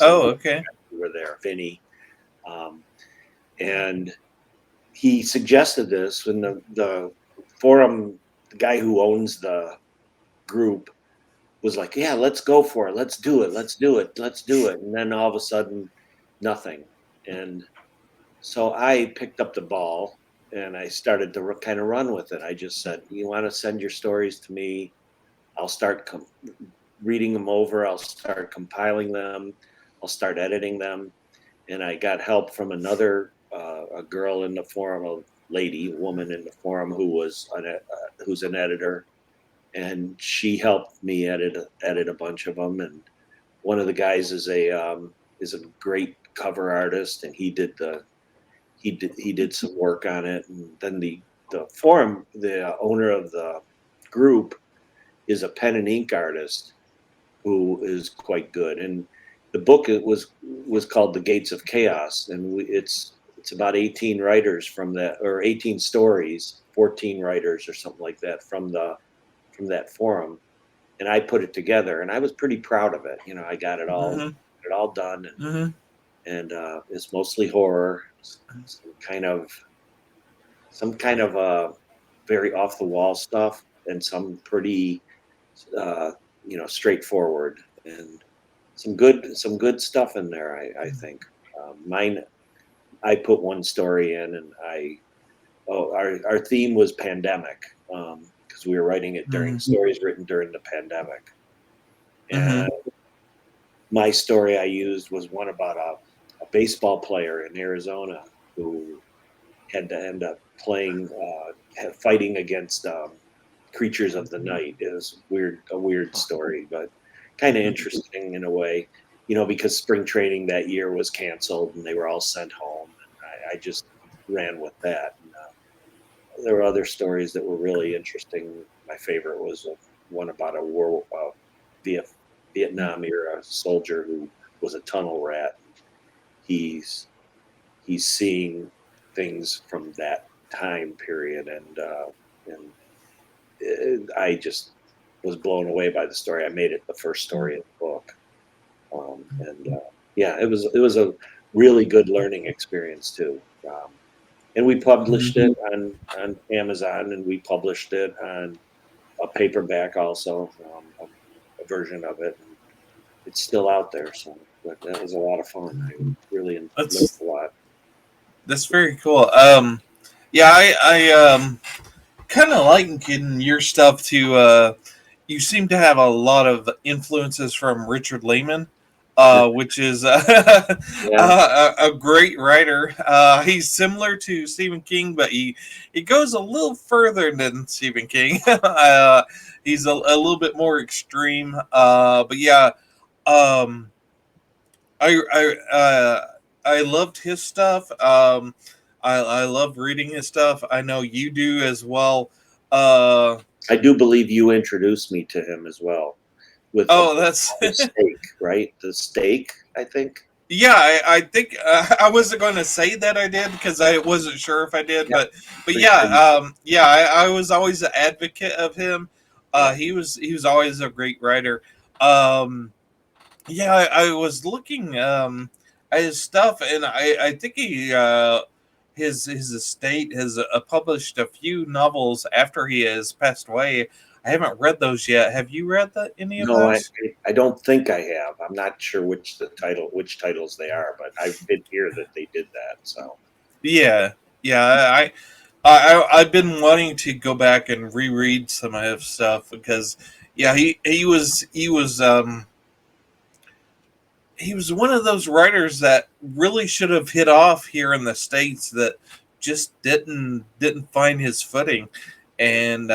Speaker 1: Oh, okay.
Speaker 2: who were there, Vinny, and he suggested this when the forum, the guy who owns the group, was like, yeah, let's go for it. Let's do it. And then all of a sudden, nothing. And so I picked up the ball and I started to kind of run with it. I just said, you want to send your stories to me? I'll start reading them over. I'll start compiling them. I'll start editing them. And I got help from another, a girl in the forum, a woman in the forum who's an editor. And she helped me edit a bunch of them. And one of the guys is a great cover artist, and he did some work on it. And then the forum, the owner of the group, is a pen and ink artist who is quite good. And the book was called The Gates of Chaos, and it's about 18 writers from that, or 18 stories, 14 writers or something like that from that forum, and I put it together, and I was pretty proud of it. I got it all done, and it's mostly horror, some kind of very off the wall stuff, and some pretty straightforward, and some good stuff in there. I think mine. I put one story in, and our theme was pandemic. Because we were writing it during stories written during the pandemic. And my story I used was one about a baseball player in Arizona who had to end up fighting against creatures of the night. It was a weird story, but kind of interesting in a way, because spring training that year was canceled and they were all sent home. I just ran with that. There were other stories that were really interesting. My favorite was one about a Vietnam era soldier who was a tunnel rat. He's seeing things from that time period, and I just was blown away by the story. I made it the first story in the book, it was a really good learning experience too. And we published it on Amazon, and we published it on a paperback also, a version of it. It's still out there, but that was a lot of fun. I really learned a lot.
Speaker 1: That's very cool. I kind of liken your stuff to. You seem to have a lot of influences from Richard Lehman. Which is a great writer. He's similar to Stephen King, but he goes a little further than Stephen King. He's a little bit more extreme. But yeah, I loved his stuff. I love reading his stuff. I know you do as well.
Speaker 2: I do believe you introduced me to him as well.
Speaker 1: That's
Speaker 2: the steak, right? The steak, I think.
Speaker 1: Yeah, I think I wasn't going to say that I did because I wasn't sure if I did, but I was always an advocate of him. He was always a great writer. I was looking at his stuff, and I think he his estate has published a few novels after he has passed away. I haven't read those yet. Have you read any of
Speaker 2: No,
Speaker 1: those?
Speaker 2: I don't think I have. I'm not sure which titles they are, but I did hear that they did that. So
Speaker 1: Yeah, yeah. I've been wanting to go back and reread some of his stuff because, yeah, he was one of those writers that really should have hit off here in the States that just didn't find his footing, and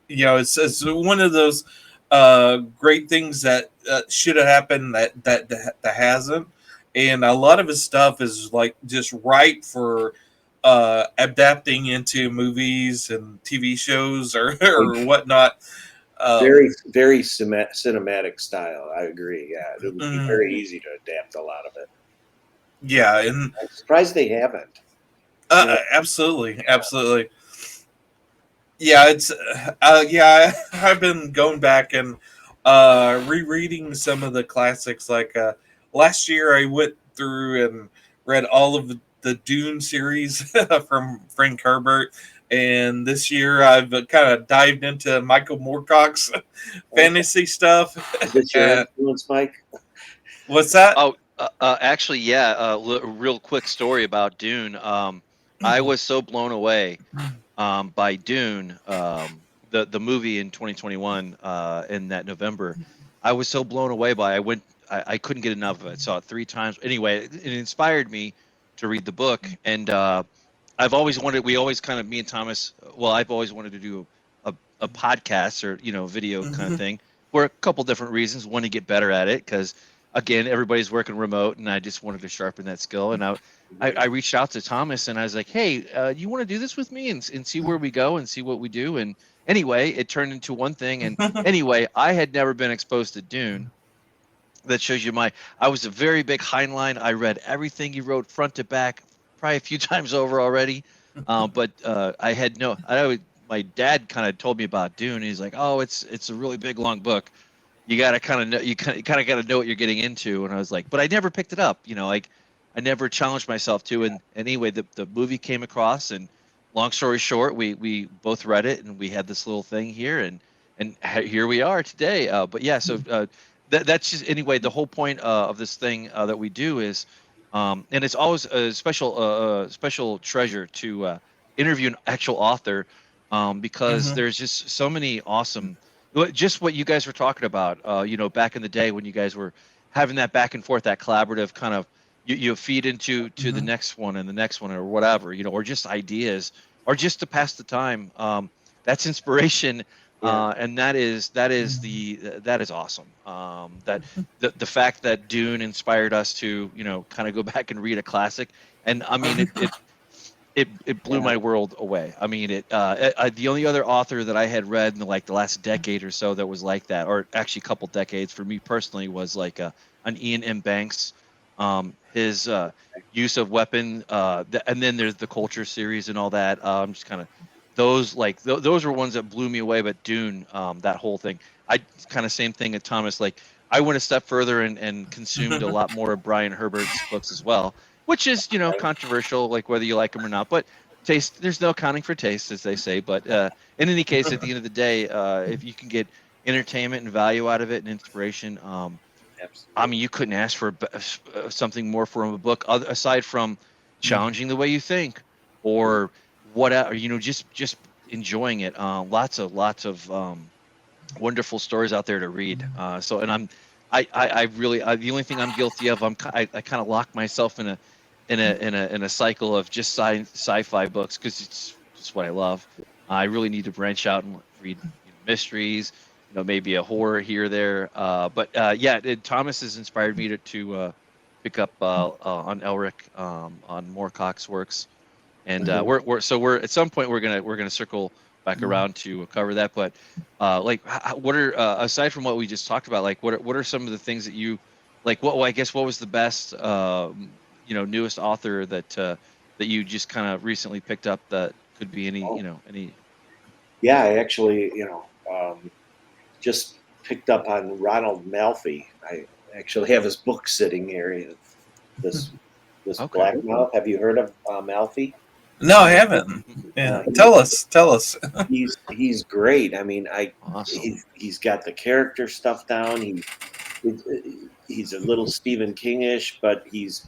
Speaker 1: it's one of those great things that should have happened that hasn't, and a lot of his stuff is like just ripe for adapting into movies and TV shows or whatnot. Um,
Speaker 2: very cinematic style. I agree. Yeah, it would be
Speaker 1: mm,
Speaker 2: very easy to adapt a lot of it.
Speaker 1: yeah, and
Speaker 2: I'm surprised they haven't. You know,
Speaker 1: absolutely, absolutely. Yeah, yeah. I've been going back and rereading some of the classics. Like last year, I went through and read all of the Dune series from Frank Herbert, and this year I've kind of dived into Michael Moorcock's
Speaker 2: okay.
Speaker 1: fantasy stuff.
Speaker 2: Is this your influence, Mike?
Speaker 1: What's that?
Speaker 3: Oh, actually, yeah. Real quick story about Dune. I was so blown away by Dune, the movie in 2021, in that November. I was so blown away by. I couldn't get enough of it. Saw it 3 times. Anyway, it inspired me to read the book, and I've always wanted. We always kind of me and Thomas. Well, I've always wanted to do a podcast or video kind of
Speaker 1: Mhm.
Speaker 3: thing for a couple different reasons. One, to get better at it because again everybody's working remote, and I just wanted to sharpen that skill. And I reached out to Thomas and I was like, hey, you want to do this with me and see where we go and see what we do? And anyway, it turned into one thing. And anyway, I had never been exposed to Dune. That shows you I was a very big Heinlein. I read everything he wrote front to back, probably a few times over already. But I had my dad kind of told me about Dune. He's like, oh, it's a really big, long book. You got to kind of know, you kind of got to know what you're getting into. And I was like, but I never picked it up, like I never challenged myself to. And anyway, the movie came across, and long story short, we both read it, and we had this little thing here, and here we are today. But yeah, so that's just anyway. The whole point of this thing that we do is, and it's always a special treasure to interview an actual author, because
Speaker 1: Mhm.
Speaker 3: there's just so many awesome. Just what you guys were talking about, back in the day when you guys were having that back and forth, that collaborative kind of, you feed into the
Speaker 1: Mhm.
Speaker 3: next one and the next one or whatever, or just ideas or just to pass the time. That's inspiration,
Speaker 2: Yeah.
Speaker 3: and that is awesome. That the fact that Dune inspired us to kind of go back and read a classic, and I mean it blew
Speaker 2: Yeah.
Speaker 3: my world away. I mean, the only other author that I had read in the last decade or so that was like that, or actually a couple decades for me personally, was like an Ian M. Banks. His use of weapon, and then there's the Culture series and all that. I'm just kind of those those were ones that blew me away. But Dune, that whole thing, I kind of same thing at Thomas. Like I went a step further and consumed a lot more of Brian Herbert's books as well, which is controversial, like whether you like them or not. But taste, there's no accounting for taste, as they say. But in any case, at the end of the day, if you can get entertainment and value out of it and inspiration, I
Speaker 2: Absolutely.
Speaker 3: mean, you couldn't ask for something more from a book, aside from challenging the way you think, or whatever. Just enjoying it. Lots of wonderful stories out there to read. And I really, the only thing I'm guilty of, I kind of lock myself in a cycle of just sci-fi books because it's just what I love. I really need to branch out and read mysteries, maybe a horror here or there. But yeah, Thomas has inspired me to pick up on Elric, on Moorcock's works, and
Speaker 2: Mhm.
Speaker 3: we're at some point we're gonna circle back around to cover that. But what are aside from what we just talked about, like what are some of the things that you like? Well, I guess what was the best newest author that you just kind of recently picked up that could be any
Speaker 2: Oh,
Speaker 3: any.
Speaker 2: yeah. I actually, just picked up on Ronald Malfi. I actually have his book sitting here. This
Speaker 3: Okay.
Speaker 2: Black Mouth. Have you heard of Malfi?
Speaker 1: No, I haven't. Yeah, tell us.
Speaker 2: He's great. I mean,
Speaker 3: Awesome.
Speaker 2: he's got the character stuff down. He's a little Stephen King-ish, but he's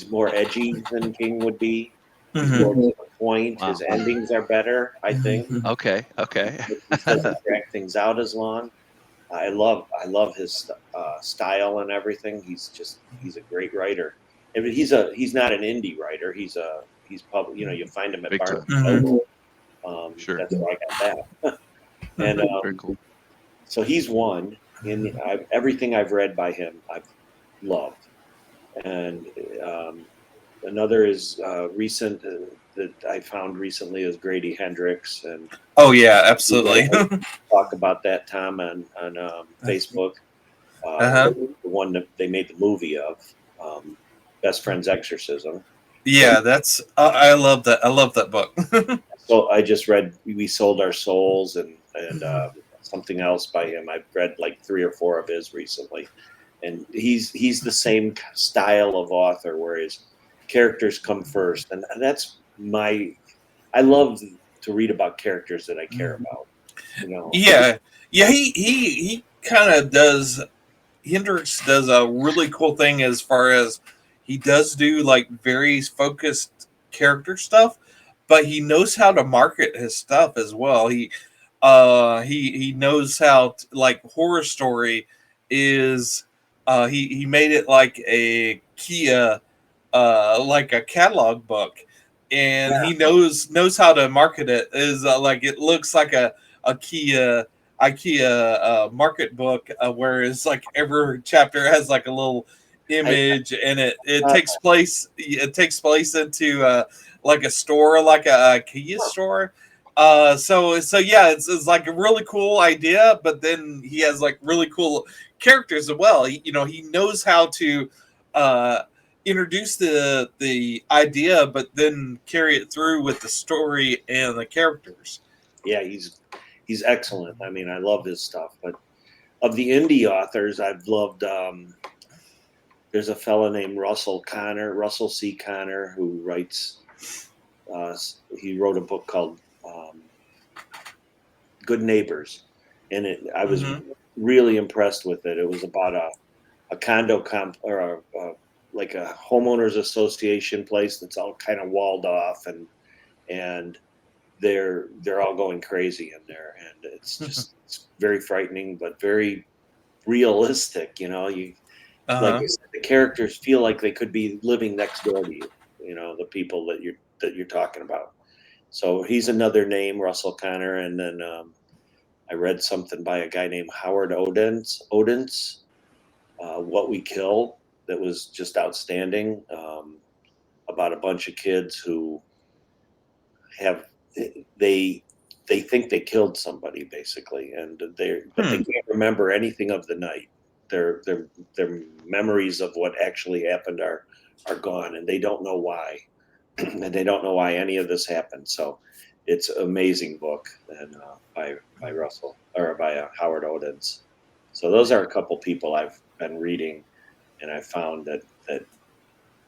Speaker 2: more edgy than King would be. He's more to the point.
Speaker 3: Wow.
Speaker 2: His endings are better, I think.
Speaker 3: Okay.
Speaker 2: He doesn't drag things out as long. I love his style and everything. He's a great writer. I mean, he's not an indie writer. He's public. You know, you find him at
Speaker 3: Big
Speaker 2: Barnes
Speaker 3: time.
Speaker 2: and Noble.
Speaker 3: Sure.
Speaker 2: That's where I got that. And
Speaker 3: Very cool.
Speaker 2: so he's one. And everything I've read by him, I've loved. And another is recent that I found recently is Grady Hendrix. And
Speaker 1: Oh yeah, absolutely.
Speaker 2: talk about that, Tom, on Facebook. The one that they made the movie of, Best Friend's Exorcism.
Speaker 1: Yeah, that's I love that. I love that book.
Speaker 2: So I just read We Sold Our Souls and something else by him. I've read like 3 or 4 of his recently, and he's the same style of author where his characters come first, and that's I love to read about characters that I care about. You know.
Speaker 1: Yeah. He kind of does. Hendrix does a really cool thing as far as he does do like very focused character stuff, but he knows how to market his stuff as well. He knows how to, like horror story is he made it like a Kia like a catalog book, and he knows how to market it. Is like it looks like a Kia IKEA market book, whereas like every chapter has like a little image, and it takes place into like a store, like a IKEA store. So yeah, it's like a really cool idea, but then he has like really cool characters as well. He knows how to introduce the idea, but then carry it through with the story and the characters.
Speaker 2: Yeah, he's excellent. I mean, I love his stuff. But of the indie authors, I've loved. There's a fella named Russell C. Connor, who writes. He wrote a book called Good Neighbors, and I was really impressed with it. It was about a condo or like a homeowners association place that's all kind of walled off, and they're all going crazy in there, and it's very frightening, but very realistic. You know, like I said, the characters feel like they could be living next door to you. You know, the people that you're talking about. So he's another name, Russell Connor, and then I read something by a guy named Howard Odens, What We Kill, that was just outstanding, about a bunch of kids who they think they killed somebody basically, and they can't remember anything of the night. Their memories of what actually happened are gone, and they don't know why, and they don't know why any of this happened. So it's an amazing book, and by Russell or by Howard Odens. So those are a couple people I've been reading, and I found that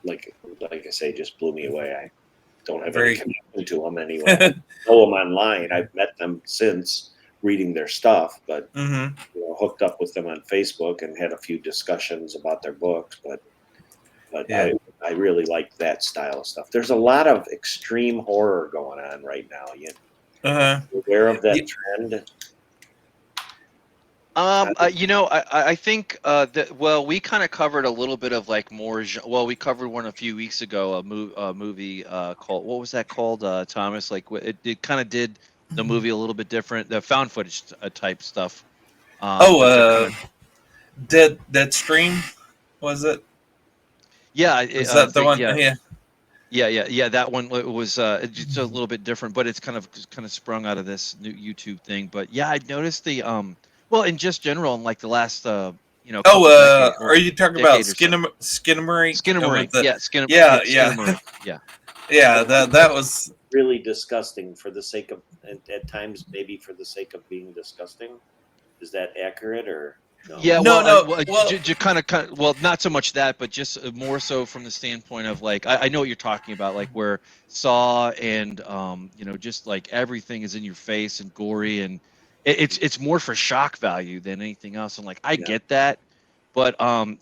Speaker 2: like I say, just blew me away. I don't have any connection to them anyway. I know them online. I've met them since reading their stuff, but hooked up with them on Facebook and had a few discussions about their books. But yeah. I really like that style of stuff. There's a lot of extreme horror going on right now. You aware of that trend?
Speaker 3: I think that we kind of covered a little bit of like more. We covered one a few weeks ago, a movie called, what was that called, Thomas? Like it kind of did the movie a little bit different, the found footage type stuff.
Speaker 1: Deadstream, was it?
Speaker 3: Yeah,
Speaker 1: is that the one?
Speaker 3: Yeah. That one was just a little bit different, but it's kind of sprung out of this new YouTube thing. But yeah, I noticed the in just general, in like the last
Speaker 1: are you talking about Skinamarink?
Speaker 3: Skinamarink,
Speaker 1: yeah. That was
Speaker 2: really disgusting for the sake of, at times maybe for the sake of being disgusting. Is that accurate or?
Speaker 3: Yeah,
Speaker 1: No,
Speaker 3: well,
Speaker 1: no, well,
Speaker 3: kind of, well, not so much that, but just more so from the standpoint of like, I know what you're talking about, like where Saw and just like everything is in your face and gory, and it's more for shock value than anything else. And like, I
Speaker 2: Yeah.
Speaker 3: get that, but I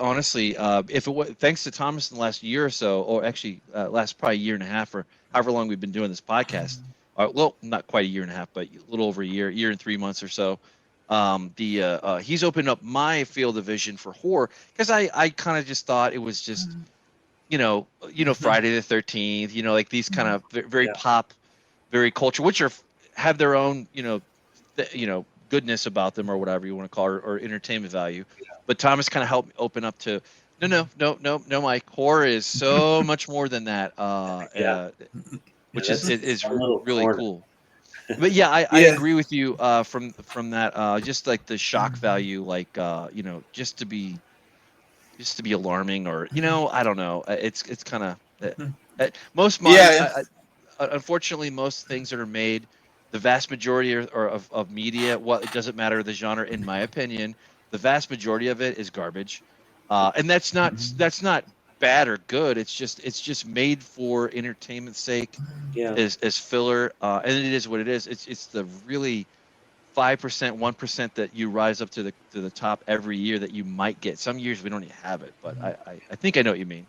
Speaker 3: honestly, if it was thanks to Thomas in the last year or so, or actually last probably year and a half, or however long we've been doing this podcast. Well, not quite a year and a half, but a little over a year and 3 months or so. He's opened up my field of vision for horror because I kind of just thought it was just Friday the 13th, like these kind of very
Speaker 2: Yeah.
Speaker 3: pop, very culture, which have their own goodness about them or whatever you want to call it, or entertainment value. But Thomas kind of helped open up to no, Mike, horror is so much more than that. Which
Speaker 2: that's
Speaker 3: is
Speaker 2: a little
Speaker 3: really
Speaker 2: corner.
Speaker 3: cool. But yeah, I
Speaker 1: yeah.
Speaker 3: agree with you from that just like the shock value, like just to be alarming, or I don't know. It's kind of most modern.
Speaker 1: Yeah.
Speaker 3: Unfortunately, most things that are made, the vast majority of media. Well, it doesn't matter the genre, in my opinion. The vast majority of it is garbage, and that's not bad or good. It's just made for entertainment's sake,
Speaker 2: Yeah.
Speaker 3: as filler, and it is what it is. It's the really 5%, 1% that you rise up to the top every year that you might get. Some years we don't even have it, but I think I know what you mean.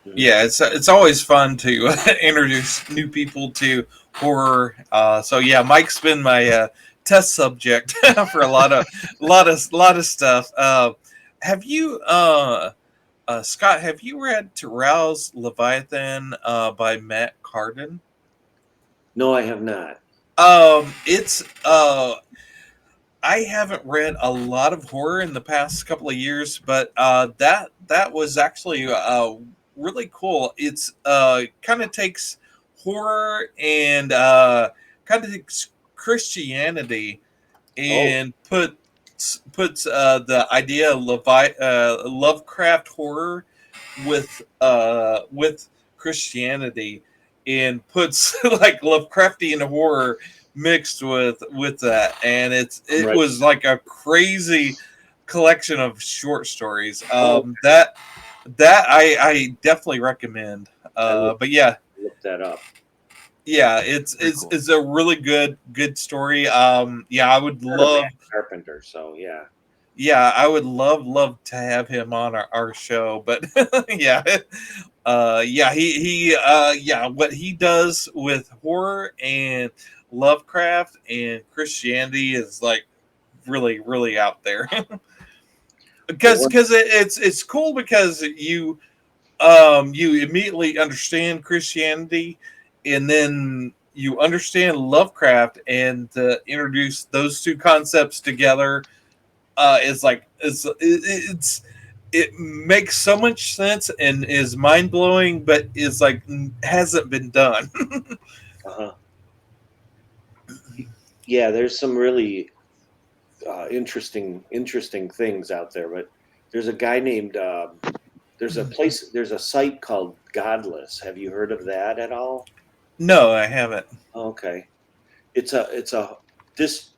Speaker 1: Yeah, it's always fun to introduce new people to horror. So yeah, Mike's been my test subject for a lot of stuff. Have you, Scott? Have you read To Rouse Leviathan by Matt Carden?
Speaker 2: No, I have not.
Speaker 1: It's I haven't read a lot of horror in the past couple of years, but that was actually really cool. It's kind of takes horror and kind of takes Christianity
Speaker 2: Oh,
Speaker 1: and puts the idea of Lovecraft horror with Christianity, and puts like Lovecraftian horror mixed with that, and it
Speaker 2: right.
Speaker 1: was like a crazy collection of short stories.
Speaker 2: Oh,
Speaker 1: That I definitely recommend.
Speaker 2: I will
Speaker 1: But yeah,
Speaker 2: look that up.
Speaker 1: yeah, it's
Speaker 3: Very
Speaker 1: it's
Speaker 3: cool.
Speaker 1: it's a really good story. Yeah, I would
Speaker 2: Heard of
Speaker 1: love.
Speaker 2: Matt Carpenter, so yeah.
Speaker 1: Yeah, I would love to have him on our show, but yeah, yeah, what he does with horror and Lovecraft and Christianity is like really out there.
Speaker 2: Well,
Speaker 1: Because it's cool because you immediately understand Christianity, and then you understand Lovecraft, and to introduce those two concepts together is like it makes so much sense and is mind blowing, but is like hasn't been done.
Speaker 2: uh-huh. Yeah, there's some really interesting things out there. But there's a guy named there's a site called Godless. Have you heard of that at all?
Speaker 1: No, I haven't.
Speaker 2: Okay, it's a this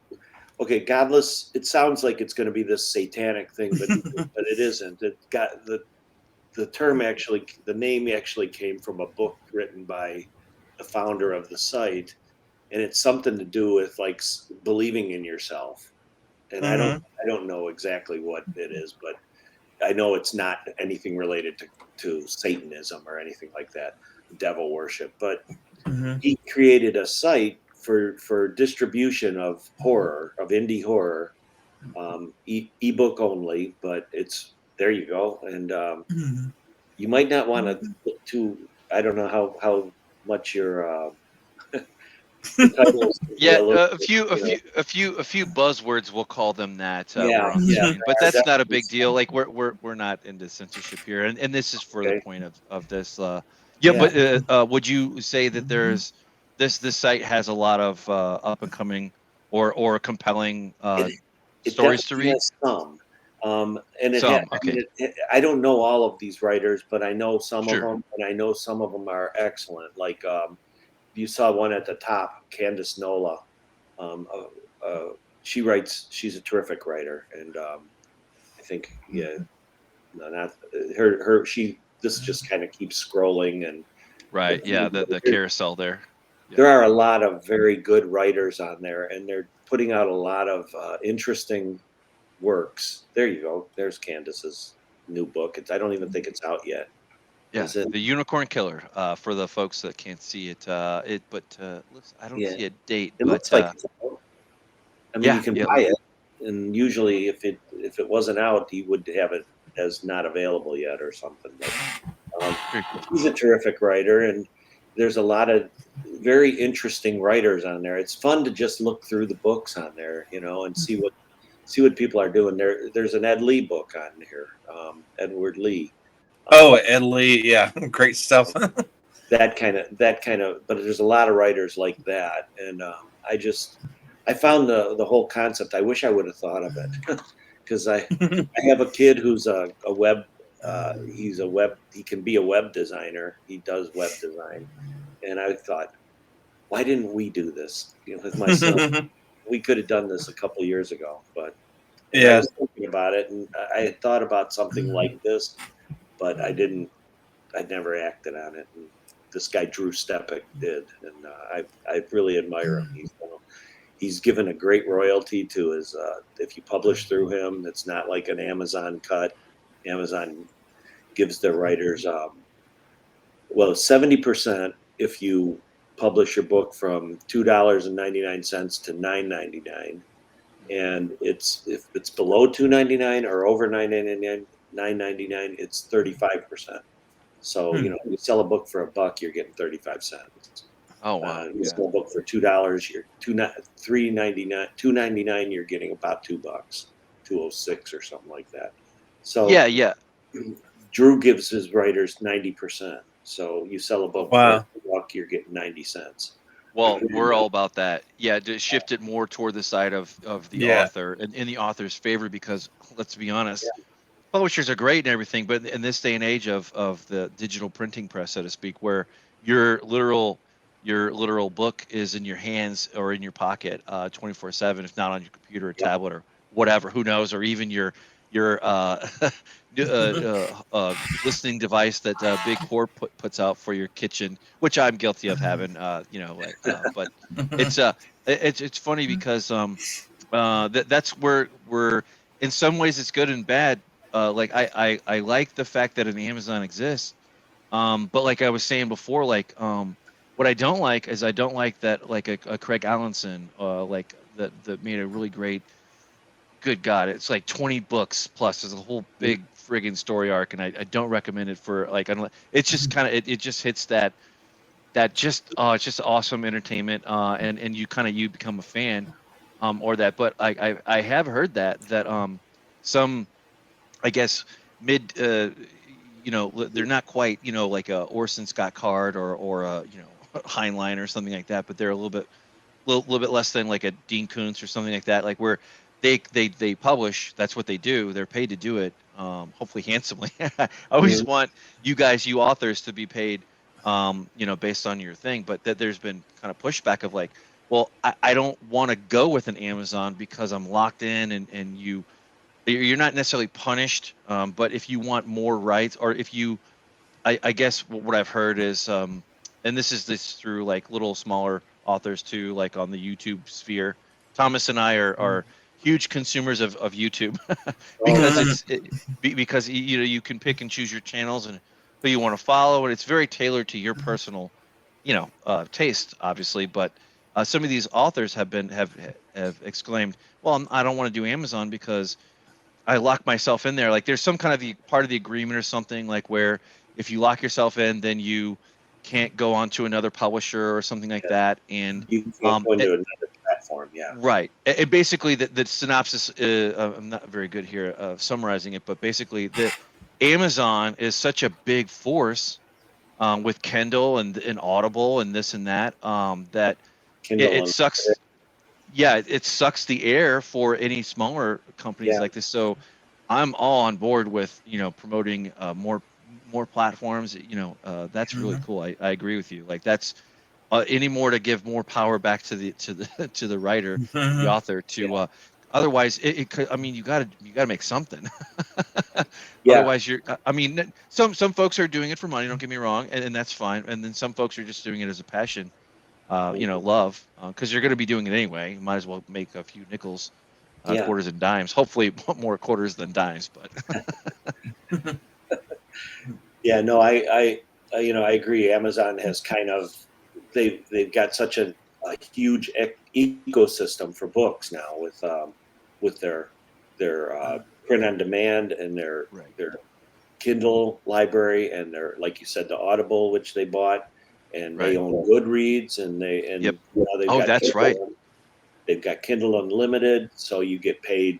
Speaker 2: okay. Godless. It sounds like it's going to be this satanic thing, but it isn't. It got the name actually came from a book written by the founder of the site, and it's something to do with like believing in yourself. And
Speaker 1: Hmm.
Speaker 2: I don't know exactly what it is, but I know it's not anything related to Satanism or anything like that, devil worship. But
Speaker 1: Hmm.
Speaker 2: he created a site for distribution of horror, of indie horror, ebook only. But it's there you go, and you might not want to look too. I don't know how much your the titles can be
Speaker 3: Yeah,
Speaker 2: a little
Speaker 3: a
Speaker 2: bit,
Speaker 3: few, a few, a few, a few buzzwords. We'll call them that. We're
Speaker 2: yeah,
Speaker 3: on the
Speaker 2: yeah,
Speaker 3: screen, but
Speaker 2: there are
Speaker 3: that's not a
Speaker 2: definitely
Speaker 3: big deal.
Speaker 2: some.
Speaker 3: Like we're not into censorship here, and this is for the
Speaker 2: Okay,
Speaker 3: point of this. Yeah,
Speaker 2: yeah,
Speaker 3: but would you say that there's this site has a lot of up and coming or compelling
Speaker 2: it
Speaker 3: stories to
Speaker 2: definitely
Speaker 3: read?
Speaker 2: has some. And
Speaker 3: Some,
Speaker 2: I mean,
Speaker 3: okay,
Speaker 2: I don't know all of these writers, but I know some of
Speaker 3: sure.
Speaker 2: them, and I know some of them are excellent. Like you saw one at the top, Candace Nola. Um, uh, uh, She's a terrific writer, and I think no, not her. This just kind of keeps scrolling, and
Speaker 3: Right. Yeah. The carousel there. Yeah.
Speaker 2: there are a lot of very good writers on there, and they're putting out a lot of interesting works. There you go. There's Candace's new book. I don't even think it's out yet.
Speaker 3: Yeah,
Speaker 2: Is it?
Speaker 3: the Unicorn Killer. For the folks that can't see it, I don't
Speaker 2: Yeah.
Speaker 3: see a date,
Speaker 2: It
Speaker 3: but
Speaker 2: looks like it's out. I mean,
Speaker 3: yeah,
Speaker 2: you can
Speaker 3: yeah,
Speaker 2: buy it, and usually, if it wasn't out, he would have it as not available yet or something. But
Speaker 3: very cool.
Speaker 2: he's a terrific writer, and there's a lot of very interesting writers on there. It's fun to just look through the books on there, and see what people are doing. There's an Ed Lee book on here, Edward Lee.
Speaker 1: Oh, Ed Lee, yeah, great stuff.
Speaker 2: That kind of. But there's a lot of writers like that, and I found the whole concept. I wish I would have thought of it because I have a kid who's a web. He can be a web designer. He does web design, and I thought, why didn't we do this? With my son, we could have done this a couple years ago. But I
Speaker 1: Yeah,
Speaker 2: was thinking about it, and I had thought about something like this, but I didn't. I never acted on it. And this guy Drew Stepek did, and I really admire him. He's given a great royalty to his. If you publish through him, it's not like an Amazon cut. Amazon gives their writers 70% if you publish your book from $2.99 to $9.99, and if it's below $2.99 or over $9.99, it's 35%. So you sell a book for $1, you're getting 35 cents.
Speaker 3: Oh wow.
Speaker 2: You sell a book for $2, you're $2.99, you're getting about $2, $2.06 or something like that. So
Speaker 3: Yeah.
Speaker 2: Drew gives his writers 90%. So you sell a book
Speaker 1: Wow.
Speaker 2: for $1, you're getting 90 cents.
Speaker 3: Well, we're all about that. Yeah, to shift it more toward the side of the
Speaker 1: Yeah.
Speaker 3: author and in the author's favor, because let's be honest, publishers are great and everything, but in this day and age of the digital printing press, so to speak, where your literal book is in your hands or in your pocket 24/7, if not on your computer or tablet or whatever, who knows, or even your listening device that Big Core puts out for your kitchen, which I'm guilty of having. But it's funny because that's where we're, in some ways it's good and bad. I like the fact that an Amazon exists, but like I was saying before, what I don't like is I don't like that like a Craig Allenson that made a really great. Good God, it's like 20 books plus. There's a whole big friggin' story arc, and I don't recommend it for it's just kind of it just hits that just it's just awesome entertainment, and you become a fan, or that. But I have heard that some, I guess, mid they're not quite like a Orson Scott Card or a Heinlein or something like that, but they're a little bit less than like a Dean Koontz or something like that, like where they publish. That's what they do. They're paid to do it, hopefully handsomely. I always want you authors to be paid based on your thing, but that there's been kind of pushback of like, well, I don't want to go with an Amazon because I'm locked in, and you're not necessarily punished, but if you want more rights, or if you, I guess what I've heard is, and this is through like little smaller authors too, like on the YouTube sphere. Thomas and I are huge consumers of YouTube because because you can pick and choose your channels and who you want to follow, and it's very tailored to your personal taste, obviously. But some of these authors have exclaimed, well, I don't want to do Amazon because I lock myself in there. Like there's some kind of the part of the agreement or something, like where if you lock yourself in, then you can't go on to another publisher or something like that. And
Speaker 2: you can't go into another platform. Yeah.
Speaker 3: right. And basically the synopsis, I'm not very good here of summarizing it, but basically the Amazon is such a big force, with Kindle and Audible and this and that, that it sucks. Yeah, it sucks the air for any smaller companies like this. So I'm all on board with promoting more platforms. That's really cool. I agree with you. Like that's anymore to give more power back to the writer, the
Speaker 1: Mhm.
Speaker 3: author. Otherwise, it could. I mean, you gotta make something.
Speaker 2: Yeah,
Speaker 3: Otherwise, I mean, some folks are doing it for money. Don't get me wrong, and that's fine. And then some folks are just doing it as a passion, love, because you're going to be doing it anyway. You might as well make a few nickels,
Speaker 2: yeah,
Speaker 3: quarters and dimes. Hopefully, more quarters than dimes. But
Speaker 2: yeah. No, I agree. Amazon has kind of they've got such a huge ecosystem for books now with their print on demand and
Speaker 3: right,
Speaker 2: their Kindle library and their, like you said, the Audible, which they bought, and they
Speaker 3: right,
Speaker 2: own Goodreads, and
Speaker 3: yep.
Speaker 2: they've
Speaker 3: Oh,
Speaker 2: got
Speaker 3: that's right.
Speaker 2: Kindle. They've got Kindle Unlimited, so you get paid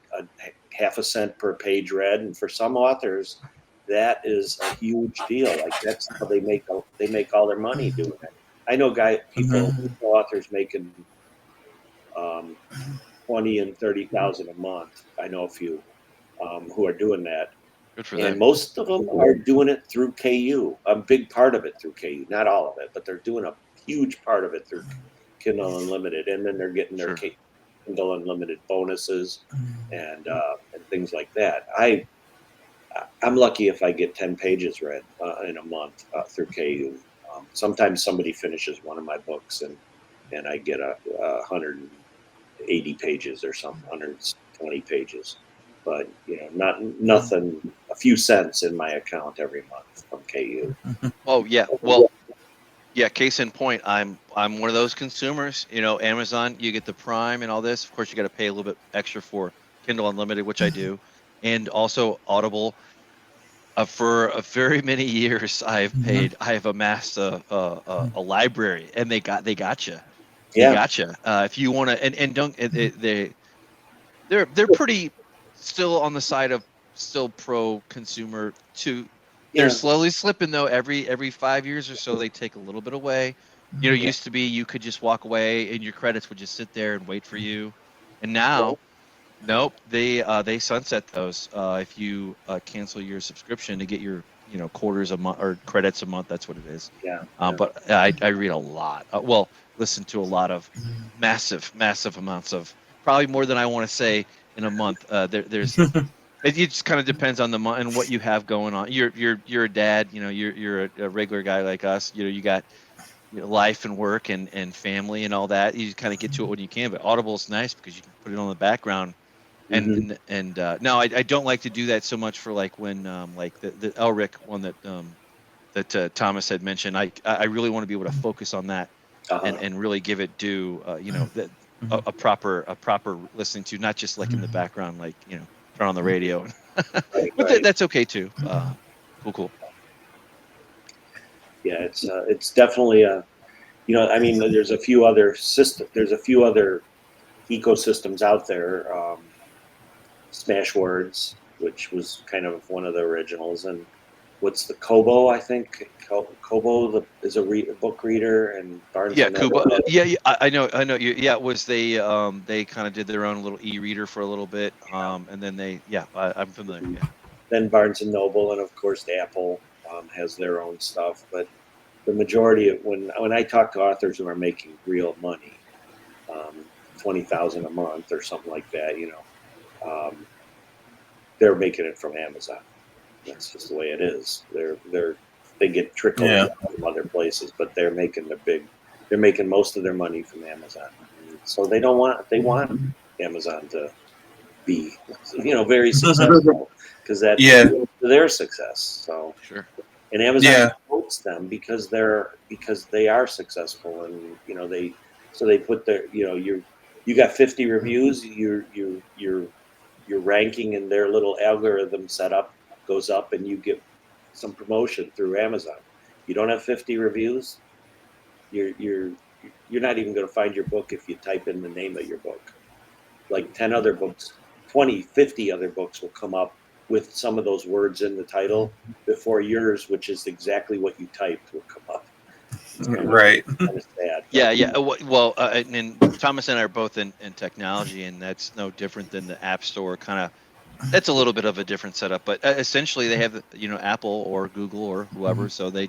Speaker 2: half a cent per page read, and for some authors, that is a huge deal. Like that's how they make all their money doing it. I know
Speaker 1: Mhm.
Speaker 2: authors making 20 and 30,000 a month. I know a few who are doing that,
Speaker 3: Good for
Speaker 2: and
Speaker 3: them.
Speaker 2: most of them are doing it through KU. A big part of it through KU, not all of it, but they're doing a huge part of it through Kindle Unlimited, and then they're getting their
Speaker 3: Sure.
Speaker 2: Kindle Unlimited bonuses and things like that. I'm lucky if I get 10 pages read in a month through KU. Sometimes somebody finishes one of my books and I get a 180 pages or something, 120 pages. But nothing, a few cents in my account every month from KU.
Speaker 3: Oh yeah. Well, yeah. Case in point, I'm one of those consumers. Amazon, you get the Prime and all this. Of course, you got to pay a little bit extra for Kindle Unlimited, which I do, and also Audible. For very many years,
Speaker 1: Mhm.
Speaker 3: I have amassed a library, and they got you. They
Speaker 2: Yeah,
Speaker 3: got you. If you want to, and don't they're pretty still on the side of still pro consumer too. They're
Speaker 2: yeah,
Speaker 3: slowly slipping though. Every 5 years or so, they take a little bit away.
Speaker 2: yeah,
Speaker 3: Used to be you could just walk away and your credits would just sit there and wait for you, and now nope, they sunset those if you cancel your subscription to get your quarters a month or credits a month. That's what it is.
Speaker 2: yeah, yeah.
Speaker 3: But I read a lot. Listen to a lot of massive amounts of probably more than I want to say in a month. It just kind of depends on the month and what you have going on. You're a dad. You're a regular guy like us. You got life and work and family and all that. You kind of get to it when you can. But Audible is nice because you can put it on the background
Speaker 2: Hmm.
Speaker 3: no, I don't like to do that so much for like when like the Elric one that Thomas had mentioned. I really want to be able to focus on that
Speaker 2: Uh-huh.
Speaker 3: and really give it due that a proper listening to, not just like in the background, like turn on the radio.
Speaker 2: Right,
Speaker 3: But
Speaker 2: right.
Speaker 3: that's okay too. Cool.
Speaker 2: Yeah, it's definitely I mean, there's a few other ecosystems out there. Smashwords, which was kind of one of the originals, and what's the Kobo? I think Kobo is a book reader, and Barnes
Speaker 3: Yeah,
Speaker 2: and
Speaker 3: Kuba.
Speaker 2: Noble.
Speaker 3: Yeah, I know. Yeah, it was they kind of did their own little e-reader for a little bit, and then I'm familiar. Yeah.
Speaker 2: Then Barnes and Noble, and of course Apple has their own stuff. But the majority of when I talk to authors who are making real money, 20,000 a month or something like that, they're making it from Amazon.
Speaker 3: Sure.
Speaker 2: That's just the way it is. They get trickled
Speaker 1: Yeah.
Speaker 2: from other places, but they're making most of their money from Amazon. So they want Amazon to be very successful because that's
Speaker 1: Yeah.
Speaker 2: their success. So,
Speaker 3: Sure.
Speaker 2: and Amazon
Speaker 1: Yeah.
Speaker 2: promotes them because they are successful, and they put their you got 50 reviews, your ranking in their little algorithm setup goes up, and you get some promotion through Amazon. You don't have 50 reviews, you're not even going to find your book if you type in the name of your book. Like 10 other books, 20, 50 other books will come up with some of those words in the title before yours, which is exactly what you typed, will come up. It's
Speaker 1: Right.
Speaker 2: kind of sad, but
Speaker 3: Yeah. Well, and Thomas and I are both in technology, and that's no different than the App Store. Kind of, that's a little bit of a different setup, but essentially they have Apple or Google or whoever, so they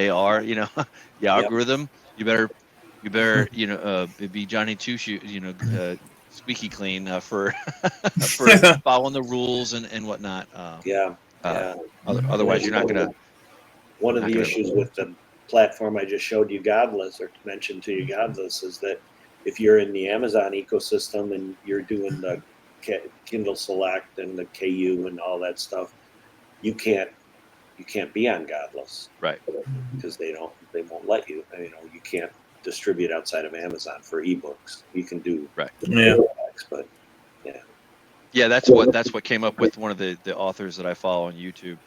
Speaker 3: are the
Speaker 2: yep,
Speaker 3: algorithm. You better you better be Johnny Two Shoes, squeaky clean for for following the rules and whatnot.
Speaker 2: Yeah,
Speaker 3: Uh,
Speaker 2: yeah.
Speaker 3: Otherwise, you're not gonna.
Speaker 2: One of
Speaker 3: not
Speaker 2: the
Speaker 3: gonna.
Speaker 2: issues with the platform I just showed you, Godless, or mentioned to you, Godless, is that if you're in the Amazon ecosystem and you're doing the Kindle Select and the KU and all that stuff, you can't be on Godless,
Speaker 3: Right.
Speaker 2: because they won't let you. You can't distribute outside of Amazon for ebooks. You can do
Speaker 3: Right.
Speaker 1: Yeah.
Speaker 2: paperbacks, but yeah.
Speaker 3: Yeah, that's what came up with one of the authors that I follow on YouTube.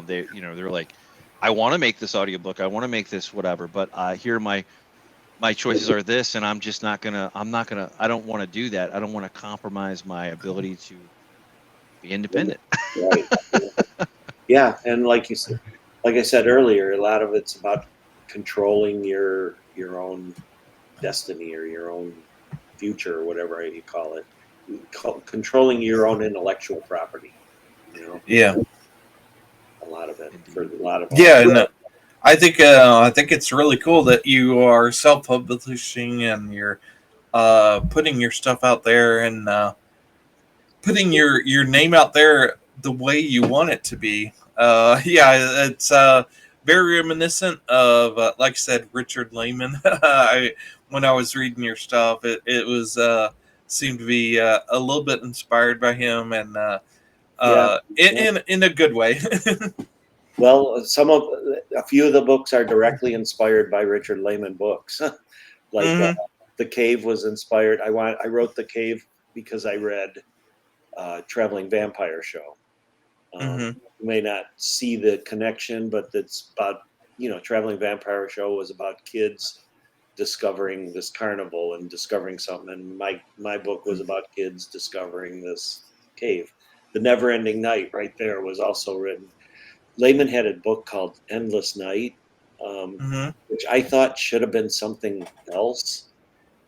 Speaker 3: They're like, I want to make this audiobook, I want to make this whatever, but here my choices are this, and I'm just not gonna. I don't want to do that. I don't want to compromise my ability to be independent.
Speaker 2: Right. Yeah, and like I said earlier, a lot of it's about controlling your own destiny or your own future, or whatever you call it. Controlling your own intellectual property.
Speaker 1: Yeah.
Speaker 2: A lot of it
Speaker 3: Indeed.
Speaker 2: for a lot of
Speaker 1: Yeah,
Speaker 2: authors.
Speaker 1: and I think it's really cool that you are self-publishing and you're putting your stuff out there and putting your name out there the way you want it to be. Yeah, it's very reminiscent of, like I said, Richard Lehman. When I was reading your stuff, it was seemed to be a little bit inspired by him, and
Speaker 2: Yeah.
Speaker 1: in a good way.
Speaker 2: Well, a few of the books are directly inspired by Richard Lehman books. Like
Speaker 1: Mhm.
Speaker 2: The Cave was inspired. I wrote The Cave because I read Traveling Vampire Show.
Speaker 1: Mhm.
Speaker 2: You may not see the connection, but it's about, Traveling Vampire Show was about kids discovering this carnival and discovering something, and my book was about kids discovering this cave. The Never Ending Night, right there, was also written. Lehman had a book called Endless Night,
Speaker 1: Mhm.
Speaker 2: which I thought should have been something else,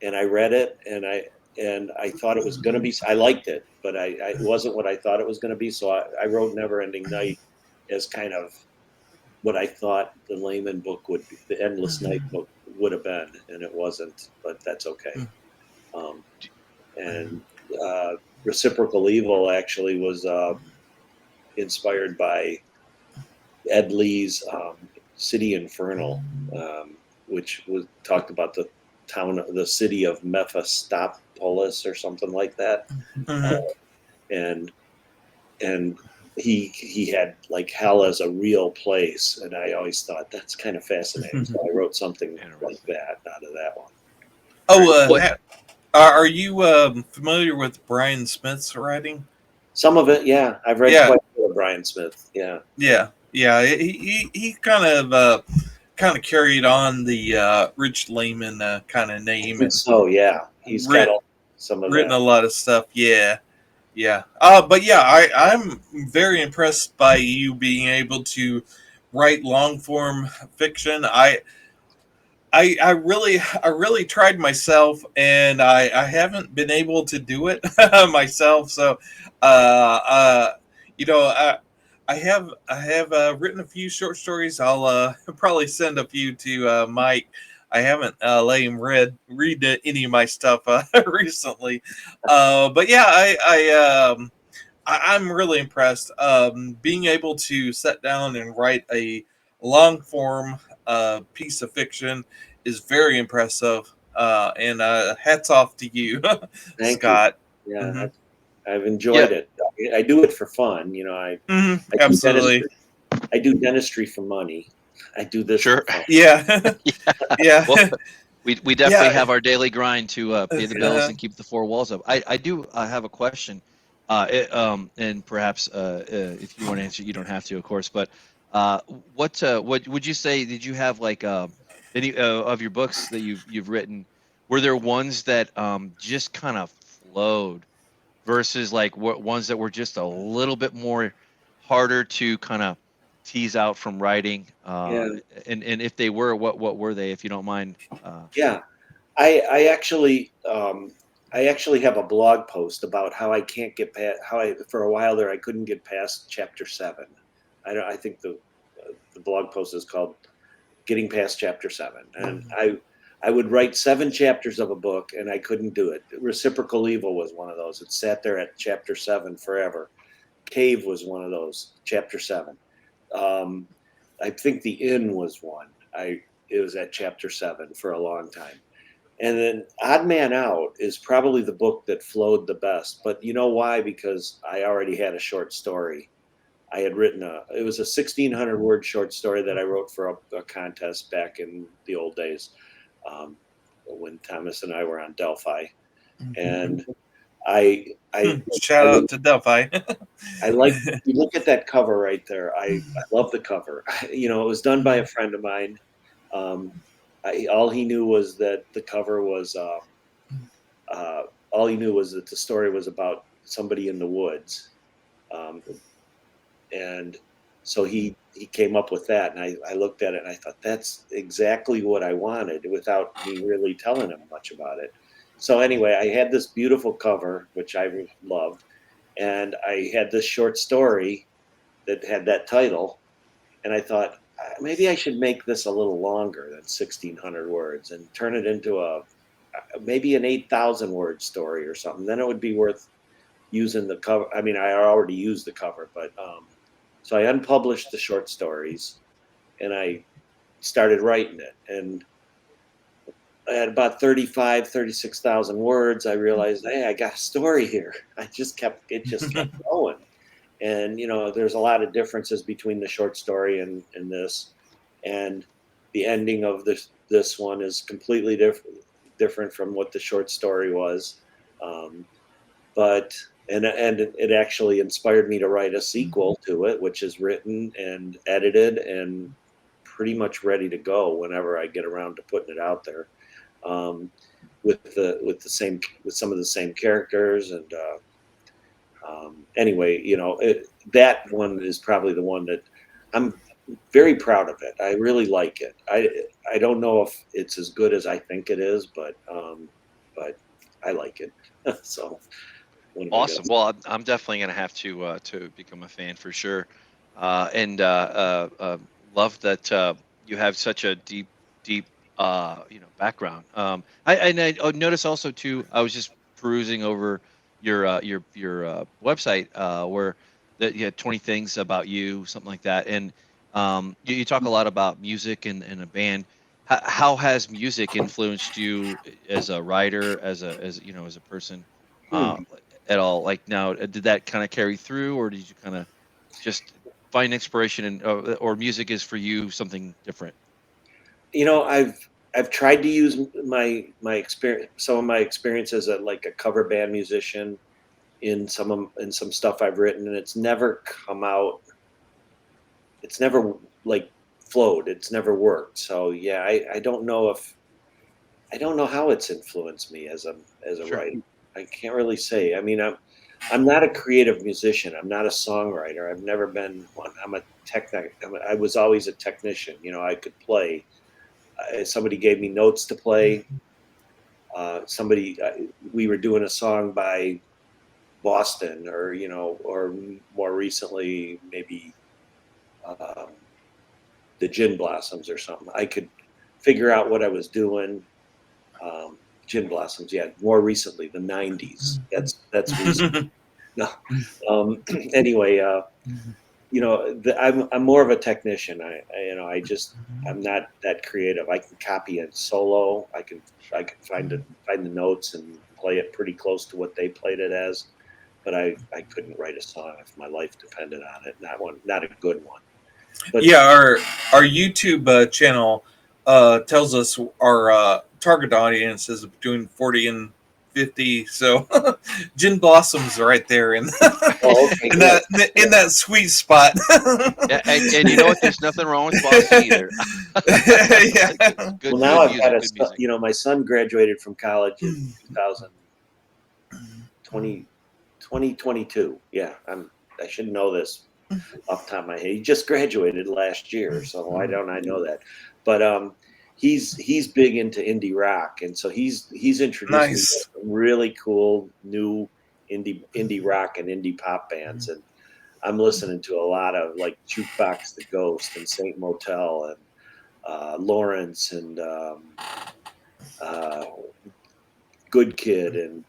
Speaker 2: and I read it, and I thought it was going to be. I liked it, but it wasn't what I thought it was going to be. So I wrote Never Ending Night as kind of what I thought the Lehman book would be, the Endless Night book would have been, and it wasn't. But that's okay. Um, and Reciprocal Evil actually was inspired by Ed Lee's City Infernal, which was talked about the city of Mephistopolis or something like that,
Speaker 1: Mhm.
Speaker 2: and and he had like hell as a real place, and I always thought that's kind of fascinating. So I wrote something like
Speaker 3: Interesting.
Speaker 2: that out of that one.
Speaker 1: Oh,
Speaker 3: What?
Speaker 1: are you familiar with Brian Smith's writing?
Speaker 2: Some of it, yeah, I've read
Speaker 1: Yeah,
Speaker 2: quite a bit of Brian Smith. Yeah,
Speaker 1: yeah. He kind of carried on the Rich Lehman kind of
Speaker 2: I
Speaker 1: name
Speaker 2: think
Speaker 1: and
Speaker 2: so. Yeah, he's got
Speaker 1: writ,
Speaker 2: some of
Speaker 1: written
Speaker 2: that.
Speaker 1: a lot of stuff. Yeah, yeah. But yeah, I'm very impressed by you being able to write long form fiction. I really tried myself, and I haven't been able to do it myself. So, uh, you know, I have written a few short stories. I'll probably send a few to Mike. I haven't let him read any of my stuff recently, but yeah, I'm really impressed. Being able to sit down and write a long form piece of fiction is very impressive. And hats off to you,
Speaker 2: Thank you.
Speaker 1: Scott.
Speaker 2: Yeah,
Speaker 1: Hmm.
Speaker 2: I've
Speaker 3: Yeah.
Speaker 2: enjoyed it. I do it for fun.
Speaker 1: Hmm.
Speaker 2: I do
Speaker 1: Absolutely.
Speaker 2: dentistry. I do dentistry for money. I do this for
Speaker 3: Sure.
Speaker 2: fun.
Speaker 1: Yeah.
Speaker 3: Yeah. Well,
Speaker 1: Yeah.
Speaker 3: we definitely
Speaker 1: Yeah.
Speaker 3: have our daily grind to pay the bills
Speaker 1: Uh,
Speaker 3: and keep the four walls up. I do have a question, and perhaps if you want to answer, you don't have to, of course. But what would you say? Did you have like any of your books that you've written? Were there ones that just kind of flowed versus like ones that were just a little bit more harder to kind of tease out from writing?
Speaker 2: Yeah,
Speaker 3: And if they were, what were they, if you don't mind?
Speaker 2: yeah. I actually have a blog post about how I can't get past for a while there I couldn't get past chapter 7. I think the blog post is called "Getting Past Chapter 7," and I would write 7 chapters of a book and I couldn't do it. Reciprocal Evil was one of those. It sat there at chapter 7 forever. Cave was one of those, chapter 7. I think The Inn was one. It was at chapter 7 for a long time. And then Odd Man Out is probably the book that flowed the best. But you know why? Because I already had a short story. I had written it was a 1,600 word short story that I wrote for a contest back in the old days, when Thomas and I were on Delphi. And I
Speaker 1: shout out to Delphi.
Speaker 2: I like, you look at that cover right there. I love the cover. It was done by a friend of mine. All he knew was that the cover was, all he knew was that the story was about somebody in the woods. And so he came up with that. And I looked at it and I thought, that's exactly what I wanted without me really telling him much about it. So anyway, I had this beautiful cover, which I loved. And I had this short story that had that title. And I thought, maybe I should make this a little longer than 1,600 words and turn it into maybe an 8,000 word story or something. Then it would be worth using the cover. I mean, I already used the cover, but so I unpublished the short stories and I started writing it. And I had about 36,000 words. I realized, hey, I got a story here. It just kept going. And, there's a lot of differences between the short story and this. And the ending of this one is completely different from what the short story was. But it actually inspired me to write a sequel to it, which is written and edited and pretty much ready to go whenever I get around to putting it out there. With some of the same characters. And anyway, that one is probably the one that I'm very proud of it. I really like it. I don't know if it's as good as I think it is, but I like it. So
Speaker 3: Awesome. Well, I'm definitely going to have to become a fan for sure. And love that you have such a deep background. I noticed also too. I was just perusing over your website where that you had 20 things about you, something like that, and you talk a lot about music and a band. How has music influenced you as a writer, as a person? At all? Like now, did that kind of carry through, or did you kind of just find inspiration in, or music is for you something different?
Speaker 2: I've tried to use my experience, some of my experience as a cover band musician in some stuff I've written, and it's never come out. It's never flowed. It's never worked. So yeah, I don't know how it's influenced me as a
Speaker 3: Sure.
Speaker 2: writer. I can't really say. I mean, I'm not a creative musician. I'm not a songwriter. I've never been one. I was always a technician. I could play. Somebody gave me notes to play. We were doing a song by Boston, or more recently maybe the Gin Blossoms or something. I could figure out what I was doing. Gin Blossoms, yeah. More recently, the '90s. That's recent. No. Anyway, I'm more of a technician. I'm not that creative. I can copy a solo. I can find the notes and play it pretty close to what they played it as, but I couldn't write a song if my life depended on it. Not a good one. But
Speaker 1: yeah, our YouTube channel tells us our target audience is between 40 and 50. So Gin Blossoms right there in that sweet spot.
Speaker 3: Yeah, and you know what? There's nothing wrong with Boston either.
Speaker 1: Yeah.
Speaker 2: Well, now I've got my son graduated from college in 2022. Yeah, I should know this off the top of my head. He just graduated last year, so why don't I know that? But he's big into indie rock, and so he's introduced me to some really cool new indie rock and indie pop bands, and I'm listening to a lot of Jukebox the Ghost and Saint Motel and Lawrence and Good Kid, and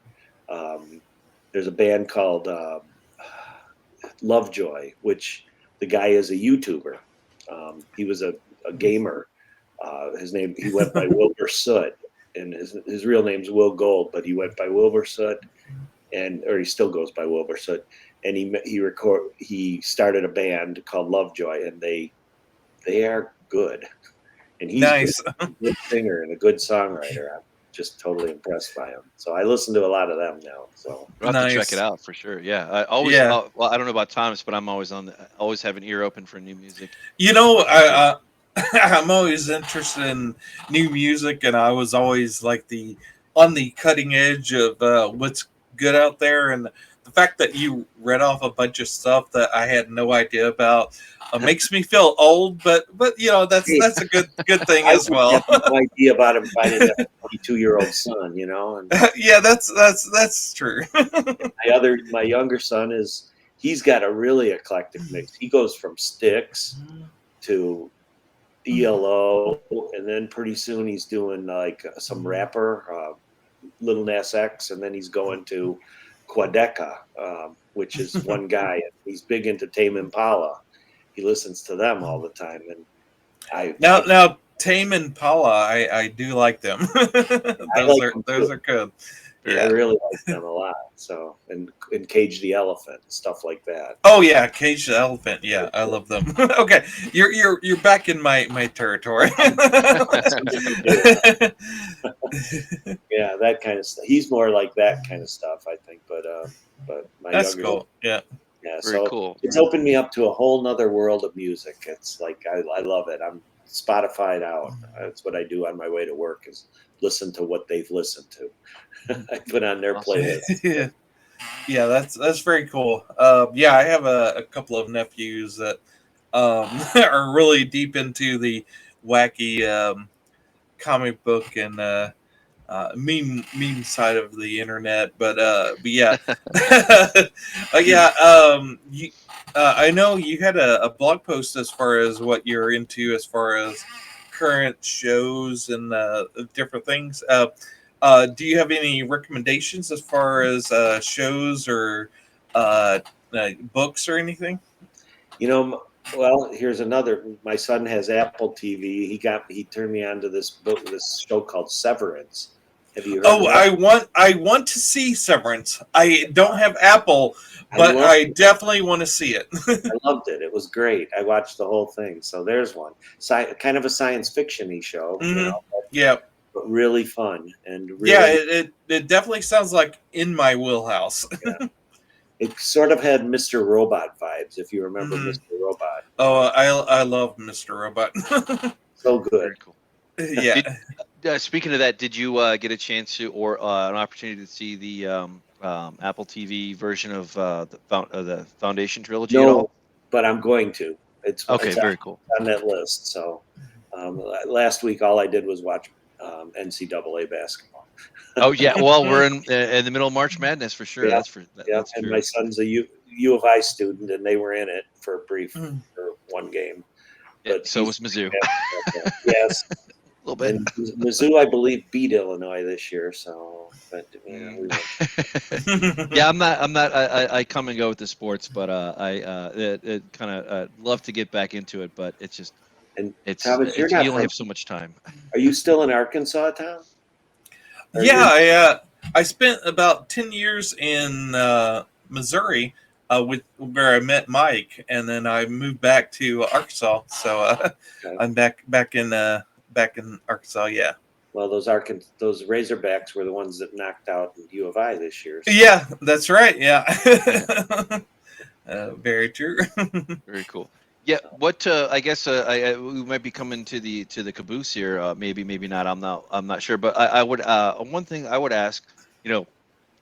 Speaker 2: there's a band called Lovejoy, which the guy is a YouTuber. He was a gamer. He went by Wilbur Soot, and his real name's Will Gold, but he went by Wilbur Soot, or he still goes by Wilbur Soot. And he started a band called Lovejoy, and they are good. And he's
Speaker 1: Nice.
Speaker 2: a good singer and a good songwriter. I'm just totally impressed by him. So I listen to a lot of them now. So
Speaker 3: We'll have to check
Speaker 1: Nice.
Speaker 3: it out for sure. Yeah, I always.
Speaker 1: Yeah.
Speaker 3: Well, I don't know about Thomas, but I'm always always have an ear open for new music.
Speaker 1: You know, I'm always interested in new music, and I was always like on the cutting edge of what's good out there. And the fact that you read off a bunch of stuff that I had no idea about makes me feel old, but you know that's a good thing as well.
Speaker 2: I have no idea about him finding a 22-year-old son, you know. And
Speaker 1: Yeah, that's true.
Speaker 2: my younger son he's got a really eclectic mix. He goes from Styx to ELO, and then pretty soon he's doing like some rapper, Lil Nas X, and then he's going to Quadeca, which is one guy. He's big into Tame Impala. He listens to them all the time, and
Speaker 1: Now Tame Impala, I do like them. those are good.
Speaker 2: Yeah, I really like them a lot. So and Cage the Elephant and stuff like that.
Speaker 1: Oh yeah, Cage the Elephant. Yeah, I love them. Okay, you're back in my territory.
Speaker 2: Yeah, that kind of stuff. He's more like that kind of stuff, I think. But my
Speaker 1: That's
Speaker 2: younger
Speaker 1: cool. Yeah.
Speaker 2: Yeah,
Speaker 3: Very
Speaker 2: so
Speaker 3: cool.
Speaker 2: It's opened me up to a whole nother world of music. It's like I love it. I'm Spotified out. That's what I do on my way to work is listen to what they've listened to. I put on their playlist.
Speaker 1: Yeah, that's very cool. Yeah, I have a couple of nephews that are really deep into the wacky comic book and meme side of the internet, but yeah, I know you had a blog post as far as what you're into as far as current shows and different things. Do you have any recommendations as far as shows or books or anything?
Speaker 2: You know, well, here's another. My son has Apple TV. He turned me on to this show called Severance. Have you heard of that?
Speaker 1: I want to see Severance. I don't have Apple, but I definitely want to see it.
Speaker 2: I loved it. It was great. I watched the whole thing. So there's one. Kind of a science fiction-y show.
Speaker 1: Mm-hmm.
Speaker 2: You know,
Speaker 1: Yeah.
Speaker 2: But really fun and really,
Speaker 1: yeah, it definitely sounds like in my wheelhouse.
Speaker 2: Yeah. It sort of had Mr. Robot vibes, if you remember Mr. Robot.
Speaker 1: Oh, I love Mr. Robot.
Speaker 2: So good.
Speaker 3: Very cool.
Speaker 1: Yeah.
Speaker 3: Speaking of that, did you get a chance to or an opportunity to see the Apple TV version of the Foundation trilogy at all?
Speaker 2: But I'm going to. It's
Speaker 3: very cool.
Speaker 2: On that list. So last week, all I did was watch NCAA basketball.
Speaker 3: Oh yeah, well we're in the middle of March Madness for sure.
Speaker 2: Yeah.
Speaker 3: That's
Speaker 2: and
Speaker 3: true.
Speaker 2: my son's a U of I student, and they were in it for a brief for one game.
Speaker 3: But so was Mizzou.
Speaker 2: Yes,
Speaker 3: a little bit.
Speaker 2: And Mizzou, I believe, beat Illinois this year. So, but
Speaker 3: yeah, I'm not. I come and go with the sports, but I kind of love to get back into it, but it's just.
Speaker 2: And
Speaker 3: Thomas, you only have so much time.
Speaker 2: Are you still in Arkansas, Tom?
Speaker 1: Yeah, I spent about 10 years in Missouri, where I met Mike, and then I moved back to Arkansas. So okay. I'm back in Arkansas. Yeah.
Speaker 2: Well, those Razorbacks were the ones that knocked out U of I this year.
Speaker 1: So. Yeah, that's right. Yeah. Very true.
Speaker 3: Very cool. Yeah, what I guess we might be coming to the caboose here. Maybe not. I'm not sure. But I would one thing I would ask, and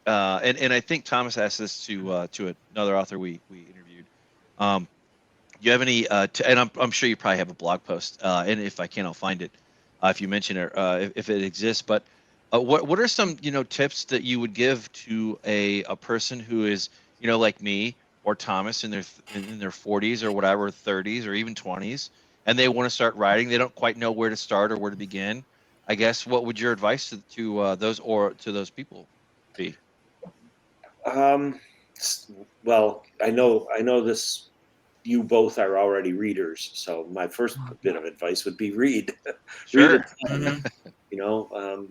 Speaker 3: I think Thomas asked this to another author we interviewed. You have any? And I'm sure you probably have a blog post. And if I can, I'll find it if you mention it, if it exists. But what are some tips that you would give to a person who is like me? Or Thomas in their 40s or whatever, 30s or even 20s, and they want to start writing. They don't quite know where to start or where to begin. I guess what would your advice to those people be?
Speaker 2: Well, I know this. You both are already readers, so my first bit of advice would be read, read a
Speaker 3: Sure.
Speaker 2: ton, you know.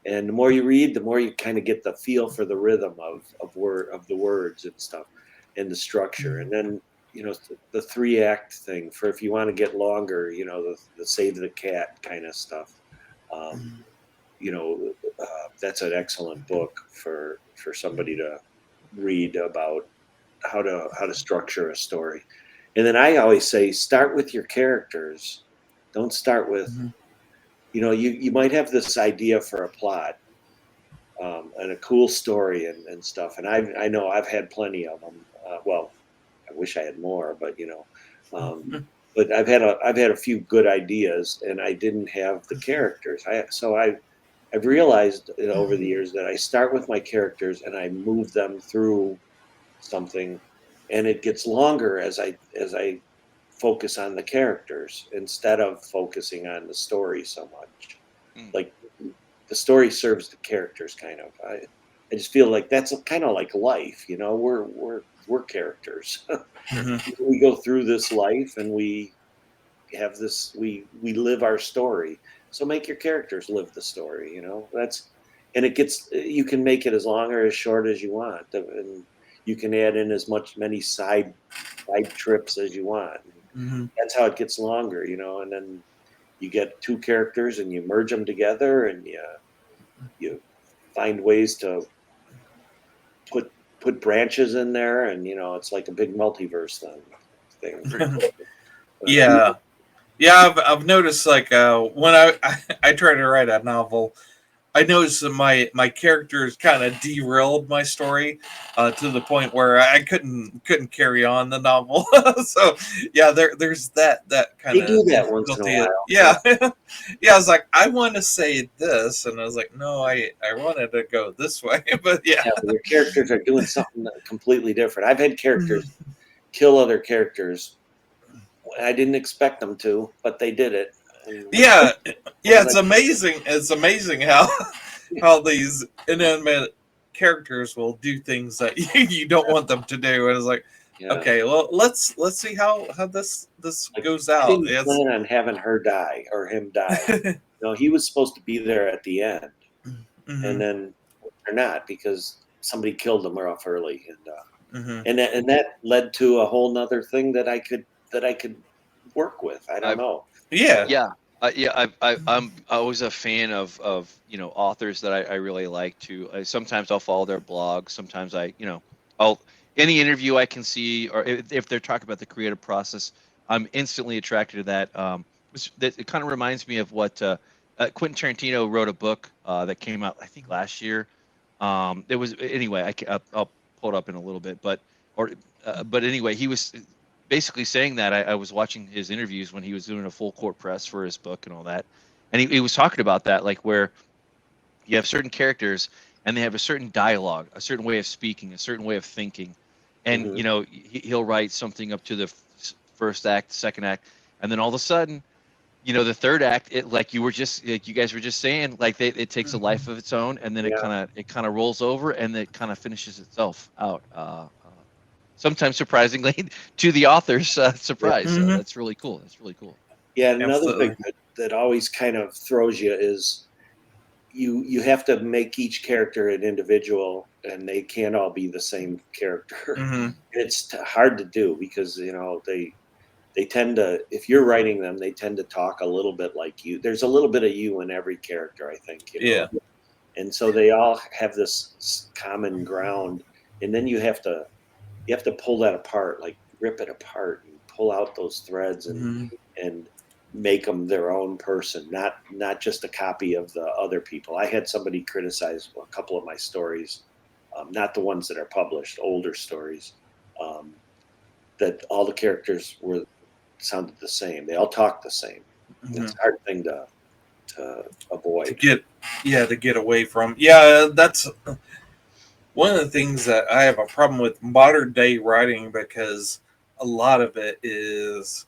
Speaker 2: And the more you read, the more you kind of get the feel for the rhythm of the words and stuff, and the structure. And then the 3-act thing for if you want to get longer, the save the cat kind of stuff. You know, that's an excellent book for somebody to read about how to structure a story. And then I always say, start with your characters. Don't start with, you might have this idea for a plot, and a cool story and stuff. And I know I've had plenty of them. Well, I wish I had more, but but I've had a few good ideas, and I didn't have the characters. I've realized over the years that I start with my characters and I move them through something, and it gets longer as I focus on the characters instead of focusing on the story so much. Like the story serves the characters kind of. I just feel like that's kind of like life, we're characters. We go through this life and we have this we live our story. So make your characters live the story, and you can make it as long or as short as you want. And you can add in as many side trips as you want. That's how it gets longer, and then you get 2 characters and you merge them together, and you find ways to put branches in there, and it's like a big multiverse thing.
Speaker 1: Yeah. I've noticed, like, when I try to write a novel, I noticed that my characters kind of derailed my story to the point where I couldn't carry on the novel. So yeah, there's that kind
Speaker 2: They
Speaker 1: of
Speaker 2: do that once in a while.
Speaker 1: Yeah. Yeah, I was like, I want to say this, and I was like, no, I wanted to go this way. But yeah,
Speaker 2: but your characters are doing something completely different. I've had characters kill other characters. I didn't expect them to, but they did it.
Speaker 1: Yeah, it's amazing. It's amazing how these inanimate characters will do things that you don't want them to do. And it's like, okay, well, let's see how this goes out.
Speaker 2: I didn't plan on having her die or him die. No, he was supposed to be there at the end, and then or not, because somebody killed him off early, and that led to a whole nother thing that I could work with. I don't know.
Speaker 3: Yeah. I'm always a fan of authors that I really like to. Sometimes I'll follow their blogs. Sometimes I'll any interview I can see, or if they're talking about the creative process, I'm instantly attracted to that. It kind of reminds me of what Quentin Tarantino wrote a book that came out, I think, last year. It was anyway. I'll pull it up in a little bit, but anyway, he was basically saying that I was watching his interviews when he was doing a full court press for his book and all that, and he was talking about that, like where you have certain characters and they have a certain dialogue, a certain way of speaking, a certain way of thinking, and he'll write something up to the first act, second act, and then all of a sudden, the third act, like you guys were just saying, like it takes a life of its own, and then it kind of rolls over, and it kind of finishes itself out. Sometimes surprisingly to the author's surprise. So that's really cool.
Speaker 2: Yeah, another thing that always kind of throws you is you have to make each character an individual, and they can't all be the same character. It's hard to do because they tend to, if you're writing them, they tend to talk a little bit like you. There's a little bit of you in every character, I think. And so they all have this common ground, and then you have to pull that apart, like rip it apart and pull out those threads and make them their own person, not just a copy of the other people. I had somebody criticize a couple of my stories, not the ones that are published, older stories, that all the characters sounded the same. They all talked the same. It's a hard thing to avoid.
Speaker 1: To get away from. Yeah, that's one of the things that I have a problem with modern day writing, because a lot of it is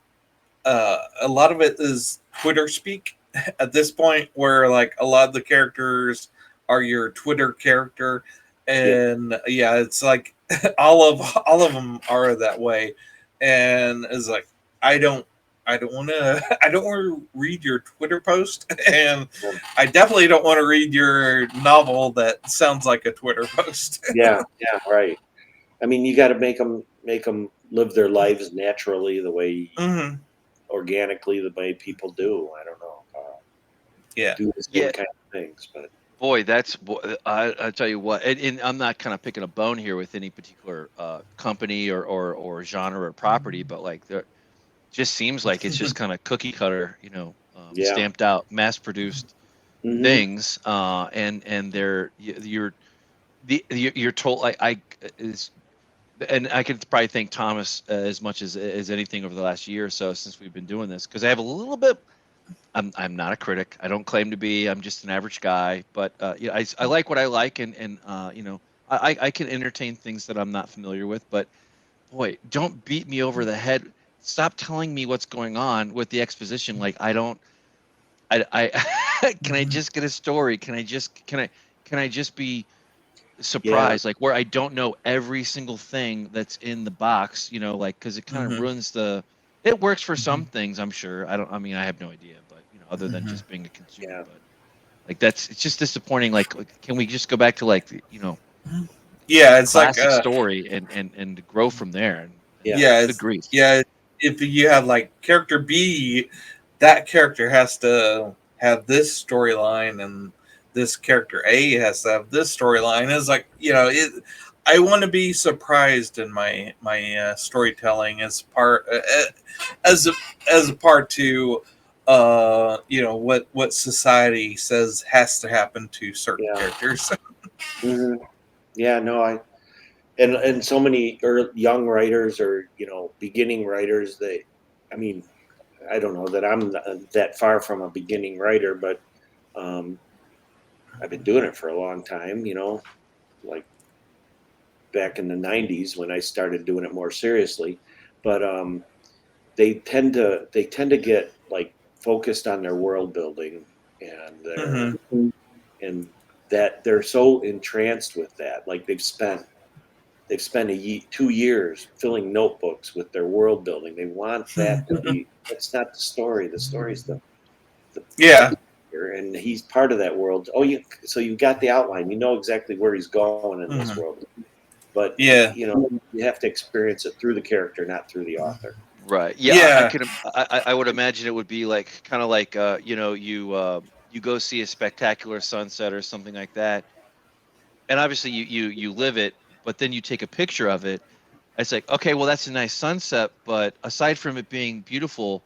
Speaker 1: Twitter speak, at this point where like a lot of the characters are your Twitter character, and yeah, it's like all of them are that way, and it's like I don't. I don't want to. I don't want to read your Twitter post, and I definitely don't want to read your novel that sounds like a Twitter post.
Speaker 2: Yeah, right. I mean, you got to make them live their lives naturally, the way
Speaker 1: Mm-hmm.
Speaker 2: organically, the way people do. I don't know.
Speaker 1: Yeah.
Speaker 2: Do the same kind of things, but
Speaker 3: Boy, I tell you what, and I'm not kind of picking a bone here with any particular company or genre or property, but like there just seems like it's just kind of cookie cutter,
Speaker 2: yeah.
Speaker 3: stamped out, mass produced
Speaker 2: Mhm.
Speaker 3: things, and you're told and I could probably thank Thomas as much as anything over the last year or so since we've been doing this, because I have a little bit. I'm not a critic. I don't claim to be. I'm just an average guy. But I like what I like, and I can entertain things that I'm not familiar with. But boy, don't beat me over the head. Stop telling me what's going on with the exposition. Like I don't. I can I just get a story? Can I just be surprised? Like where I don't know every single thing that's in the box. Like because it kind of
Speaker 1: Mm-hmm.
Speaker 3: ruins the. It works for some things, I'm sure. I mean, I have no idea, but other than just being a consumer.
Speaker 2: Yeah.
Speaker 3: But like it's just disappointing. Like, can we just go back to like
Speaker 1: Yeah, it's like
Speaker 3: classic story and grow from there? And
Speaker 1: yeah,
Speaker 3: good grief.
Speaker 1: yeah. If you have like character B, that character has to have this storyline, and this character A has to have this storyline. It's like I want to be surprised in my storytelling as part as a part to what society says has to happen to certain characters.
Speaker 2: Mhm. Yeah, no, and so many young writers or beginning writers. I mean, I don't know that I'm that far from a beginning writer, but I've been doing it for a long time. Like back in the '90s when I started doing it more seriously. But they tend to get like focused on their world building and their
Speaker 1: Mm-hmm.
Speaker 2: and that they're so entranced with that. Like they've spent 2 years filling notebooks with their world building. They want that to be. That's not the story. The story's the
Speaker 1: Yeah.
Speaker 2: and he's part of that world. So you got the outline. You know exactly where he's going in this world. But
Speaker 1: Yeah.
Speaker 2: you have to experience it through the character, not through the author.
Speaker 3: Right. Yeah. I would imagine it would be like kind of like you go see a spectacular sunset or something like that, and obviously you live it, but then you take a picture of it. It's like, okay, well that's a nice sunset, but aside from it being beautiful,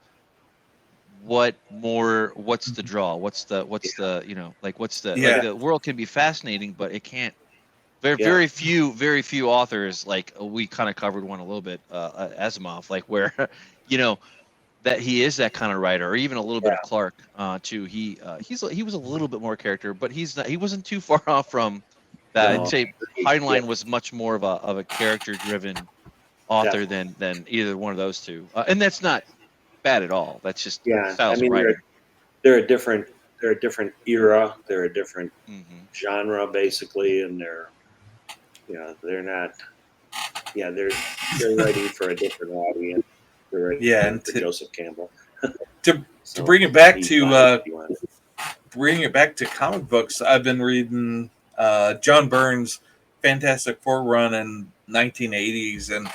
Speaker 3: what's the draw? Like
Speaker 1: Yeah.
Speaker 3: the world can be fascinating, but it can't.
Speaker 2: Yeah.
Speaker 3: Very few authors, like we kind of covered one a little bit, Asimov, like where that he is that kind of writer, or even a little bit of Clark too. He was a little bit more character, but he wasn't too far off from that. I'd
Speaker 2: No.
Speaker 3: say Heinlein was much more of a character driven author than either one of those two, and that's not bad at all. That's just
Speaker 2: Yeah. I
Speaker 3: styles of
Speaker 2: mean,
Speaker 3: writing.
Speaker 2: they're a different era. They're a different
Speaker 3: Mm-hmm.
Speaker 2: genre, basically, and they're not. Yeah, they're writing for a different audience. They're writing for Joseph Campbell.
Speaker 1: To bring it back to comic books, I've been reading John Byrne's Fantastic Four run in 1980s, and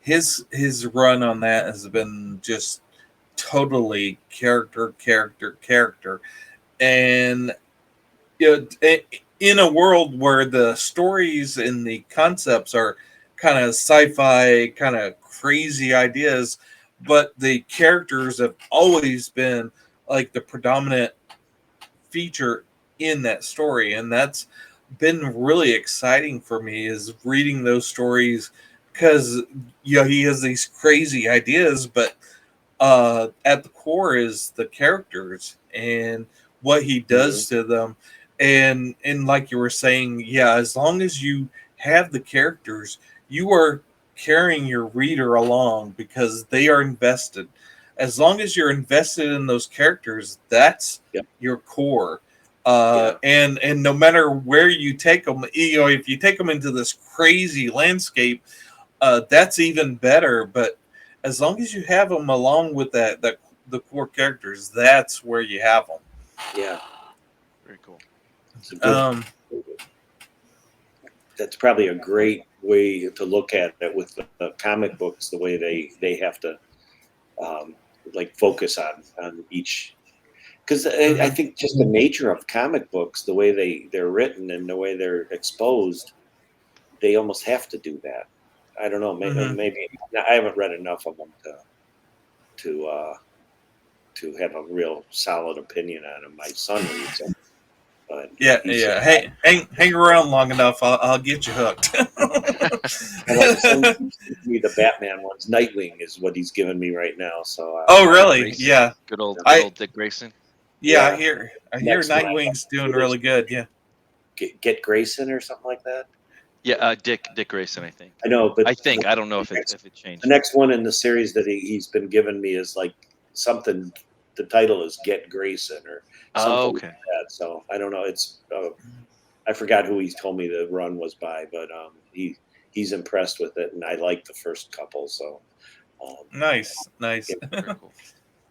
Speaker 1: his run on that has been just totally character, and in a world where the stories and the concepts are kind of sci-fi, kind of crazy ideas, but the characters have always been like the predominant feature in that story, and that's been really exciting for me is reading those stories because he has these crazy ideas, but at the core is the characters and what he does to them. And like you were saying, yeah, as long as you have the characters, you are carrying your reader along because they are invested. as long as you're invested in those characters, that's
Speaker 2: Yep.
Speaker 1: your core.
Speaker 2: Yeah.
Speaker 1: And no matter where you take them, if you take them into this crazy landscape, that's even better. But as long as you have them along with that the core characters, that's where you have them.
Speaker 2: Yeah.
Speaker 3: Very cool.
Speaker 2: It's a good.
Speaker 1: Um,
Speaker 2: That's probably a great way to look at it with the comic books, the way they have to like focus on each. Because I think just the nature of comic books, the way they're written and the way they're exposed, they almost have to do that. I don't know. Maybe I haven't read enough of them to have a real solid opinion on them. My son reads them, but
Speaker 1: yeah. Hang around long enough, I'll get you hooked.
Speaker 2: my son gives me the Batman ones. Nightwing is what he's giving me right now. So
Speaker 1: Oh, really?
Speaker 3: Grayson.
Speaker 1: Yeah.
Speaker 3: Good old Dick Grayson.
Speaker 1: Yeah,
Speaker 2: Yeah.
Speaker 1: I hear
Speaker 2: Next one,
Speaker 1: Nightwing's doing really good. Yeah.
Speaker 2: Get Grayson or something like that.
Speaker 3: Yeah, Dick Grayson, I think.
Speaker 2: I know, but
Speaker 3: I don't know if it changed.
Speaker 2: the next one in the series that he's been giving me is like something. The title is Get Grayson or something like that. So I don't know. It's I forgot who he told me the run was by, but he's impressed with it, and I like the first couple. So
Speaker 1: Nice.
Speaker 3: Very cool.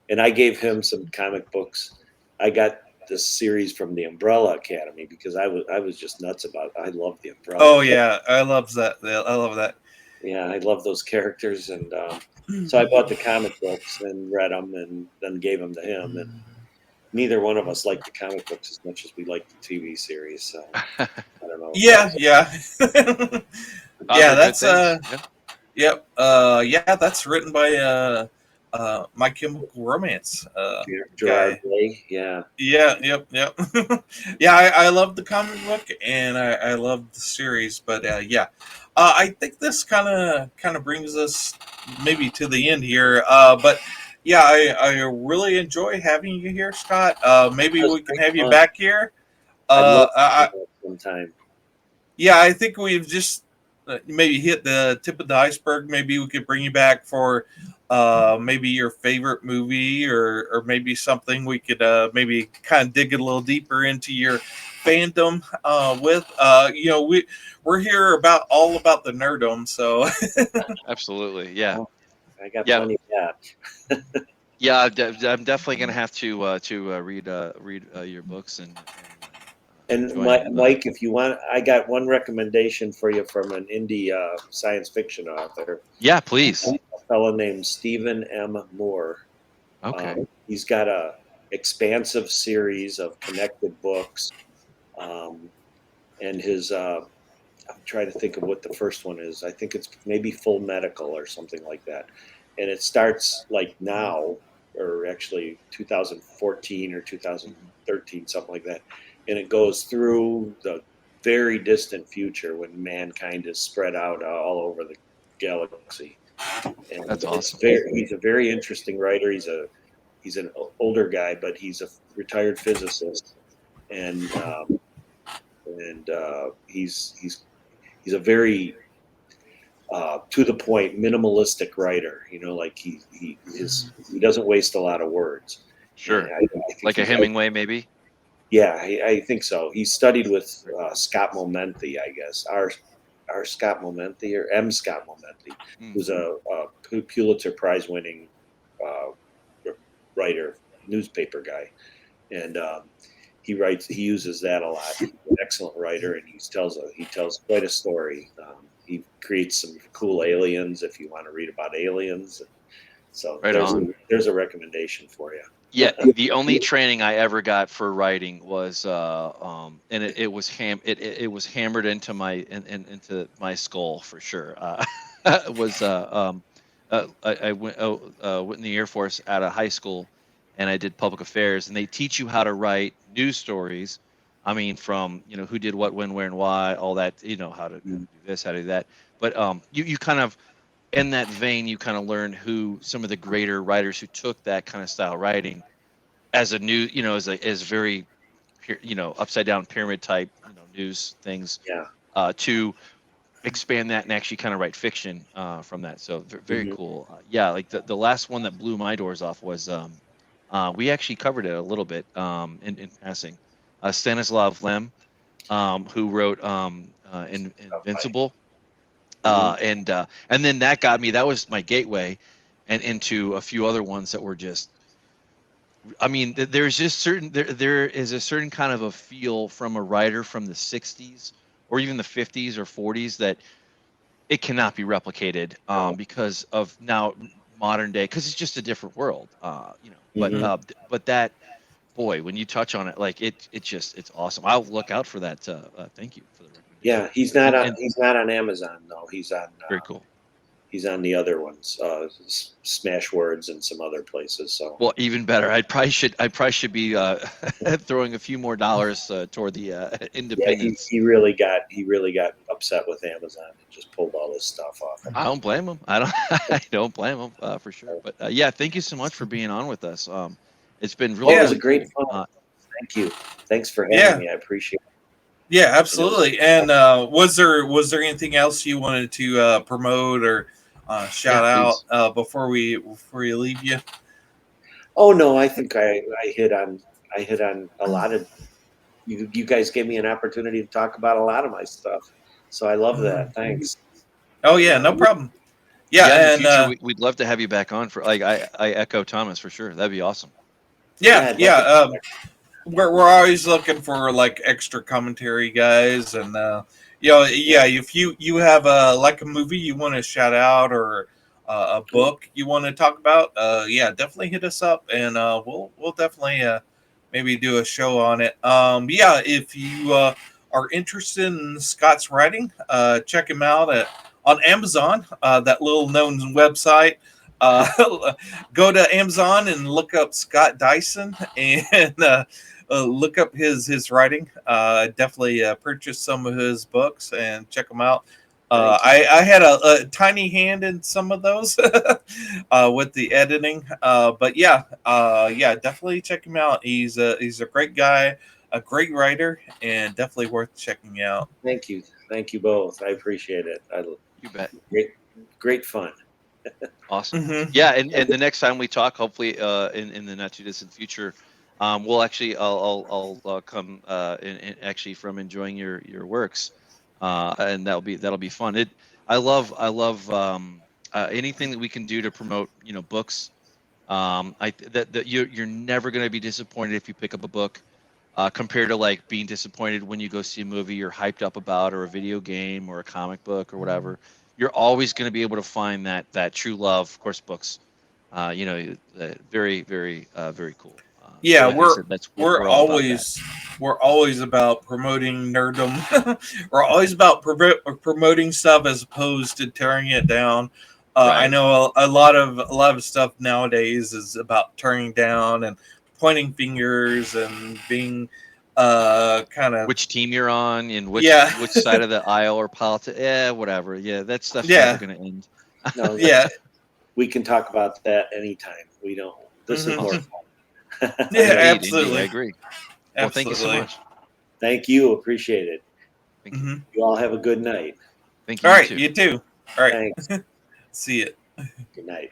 Speaker 2: and I gave him some comic books. I got this series from the Umbrella Academy because I was just nuts about it. I love the Umbrella.
Speaker 1: Oh yeah, I love that. I love that.
Speaker 2: Yeah, I love those characters, and so I bought the comic books and read them, and then gave them to him. And neither one of us liked the comic books as much as we liked the TV series. So I don't know.
Speaker 1: Yeah. Yeah, that's Yep. Yeah, that's written by My Chemical Romance
Speaker 2: Gerard
Speaker 1: guy.
Speaker 2: Way. Yeah.
Speaker 1: Yeah. Yep. Yeah, I love the comic book and I love the series, but yeah, I think this kind of brings us maybe to the end here. But yeah, I really enjoy having you here, Scott. Maybe we can have you back here.
Speaker 2: I'd love
Speaker 1: I,
Speaker 2: to sometime.
Speaker 1: Yeah, I think we've just maybe hit the tip of the iceberg. Maybe we could bring you back for maybe your favorite movie, or maybe something we could maybe kind of dig a little deeper into your fandom with. We're here all about the nerdom, so
Speaker 3: Absolutely, yeah.
Speaker 2: I got plenty of that.
Speaker 3: Yeah, I'm definitely gonna have to read your books
Speaker 2: And
Speaker 3: enjoy
Speaker 2: Mike, if you want, I got one recommendation for you from an indie science fiction author.
Speaker 3: Yeah, please.
Speaker 2: A fellow named Stephen M. Moore.
Speaker 3: Okay.
Speaker 2: He's got a expansive series of connected books, and his. I'm trying to think of what the first one is. I think it's maybe Full Medical or something like that, and it starts like now, or actually 2014 or 2013, something like that. And it goes through the very distant future when mankind is spread out all over the galaxy. And
Speaker 3: That's awesome.
Speaker 2: He's a very interesting writer. He's an older guy, but he's a retired physicist, and he's a very to the point, minimalistic writer. Like he doesn't waste a lot of words.
Speaker 3: Sure.
Speaker 2: I think
Speaker 3: Like a Hemingway, maybe.
Speaker 2: Yeah, I think so. He studied with Scott Momenti, I guess. Our Scott Momenti or M. Scott Momenti, who's a Pulitzer Prize winning writer, newspaper guy, and he uses that a lot. He's an excellent writer, and he tells quite a story. He creates some cool aliens if you want to read about aliens. So there's a recommendation for you.
Speaker 3: Yeah, the only training I ever got for writing was, and it was hammered into my skull for sure. I went in the Air Force out of high school, and I did public affairs, and they teach you how to write news stories. I mean, from who did what, when, where, and why, all that. How to do this, how to do that. But you kind of, in that vein, you kind of learn who some of the greater writers who took that kind of style writing as a new, as very, upside down pyramid type, news things.
Speaker 2: Yeah.
Speaker 3: To expand that and actually kind of write fiction from that. So very cool. Yeah, like the last one that blew my doors off was we actually covered it a little bit in passing. Stanislav Lem, who wrote Invincible, and then that got me. That was my gateway, and into a few other ones that were just. I mean, there's just there is a certain kind of a feel from a writer from the '60s or even the '50s or '40s that it cannot be replicated because of now modern day, because it's just a different world, but that, boy, when you touch on it, like it's awesome. I'll look out for that. Thank you for the recommendation.
Speaker 2: Yeah, he's not on Amazon though. He's on
Speaker 3: very cool.
Speaker 2: He's on the other ones, Smashwords and some other places. So
Speaker 3: well, even better. I probably should be throwing a few more dollars toward the independence.
Speaker 2: Yeah, he really got upset with Amazon and just pulled all this stuff off.
Speaker 3: I don't blame him. I don't blame him for sure. But yeah, thank you so much for being on with us. It's been really,
Speaker 2: it was a great fun. Thank you. Thanks for having me. I appreciate it.
Speaker 1: Yeah, absolutely. And was there anything else you wanted to promote or shout out before we leave you?
Speaker 2: Oh no, I think I hit on a lot of you guys gave me an opportunity to talk about a lot of my stuff. So I love that. Thanks.
Speaker 1: Oh yeah, no problem. Yeah,
Speaker 3: and in the future, we'd love to have you back on for I echo Thomas for sure. That'd be awesome.
Speaker 1: Yeah. We're always looking for like extra commentary guys, and if you have like a movie you want to shout out or a book you want to talk about, definitely hit us up, and we'll definitely maybe do a show on it. If you are interested in Scott's writing, check him out on Amazon, that little known website. Go to Amazon and look up Scott Dyson and look up his writing. Definitely purchase some of his books and check them out. I had a tiny hand in some of those with the editing, but definitely check him out. He's a great guy, a great writer, and definitely worth checking out.
Speaker 2: Thank you both. I appreciate it.
Speaker 3: You bet.
Speaker 2: Great fun.
Speaker 3: Awesome. Mm-hmm. Yeah, and the next time we talk, hopefully in the not too distant future, we'll actually I'll come in actually from enjoying your works, and that'll be fun. I love anything that we can do to promote books. You're never going to be disappointed if you pick up a book, compared to like being disappointed when you go see a movie you're hyped up about, or a video game or a comic book or whatever. You're always going to be able to find that true love. Of course, books, very, very, very cool.
Speaker 1: Yeah, we're always about promoting nerdom. We're always about promoting stuff as opposed to tearing it down. Right. I know a lot of stuff nowadays is about tearing down and pointing fingers and being kind of
Speaker 3: which team you're on and which side of the aisle or politics. Whatever. Yeah, that stuff's never going to end.
Speaker 2: No, we can talk about that anytime. We don't. This is more fun.
Speaker 1: Absolutely.
Speaker 3: I agree. Well, thank you so much.
Speaker 2: Thank you. Appreciate it.
Speaker 3: Thank you.
Speaker 2: You all have a good night.
Speaker 3: Thank you.
Speaker 1: All right, you too. All right.
Speaker 2: Thanks.
Speaker 1: See you.
Speaker 2: Good night.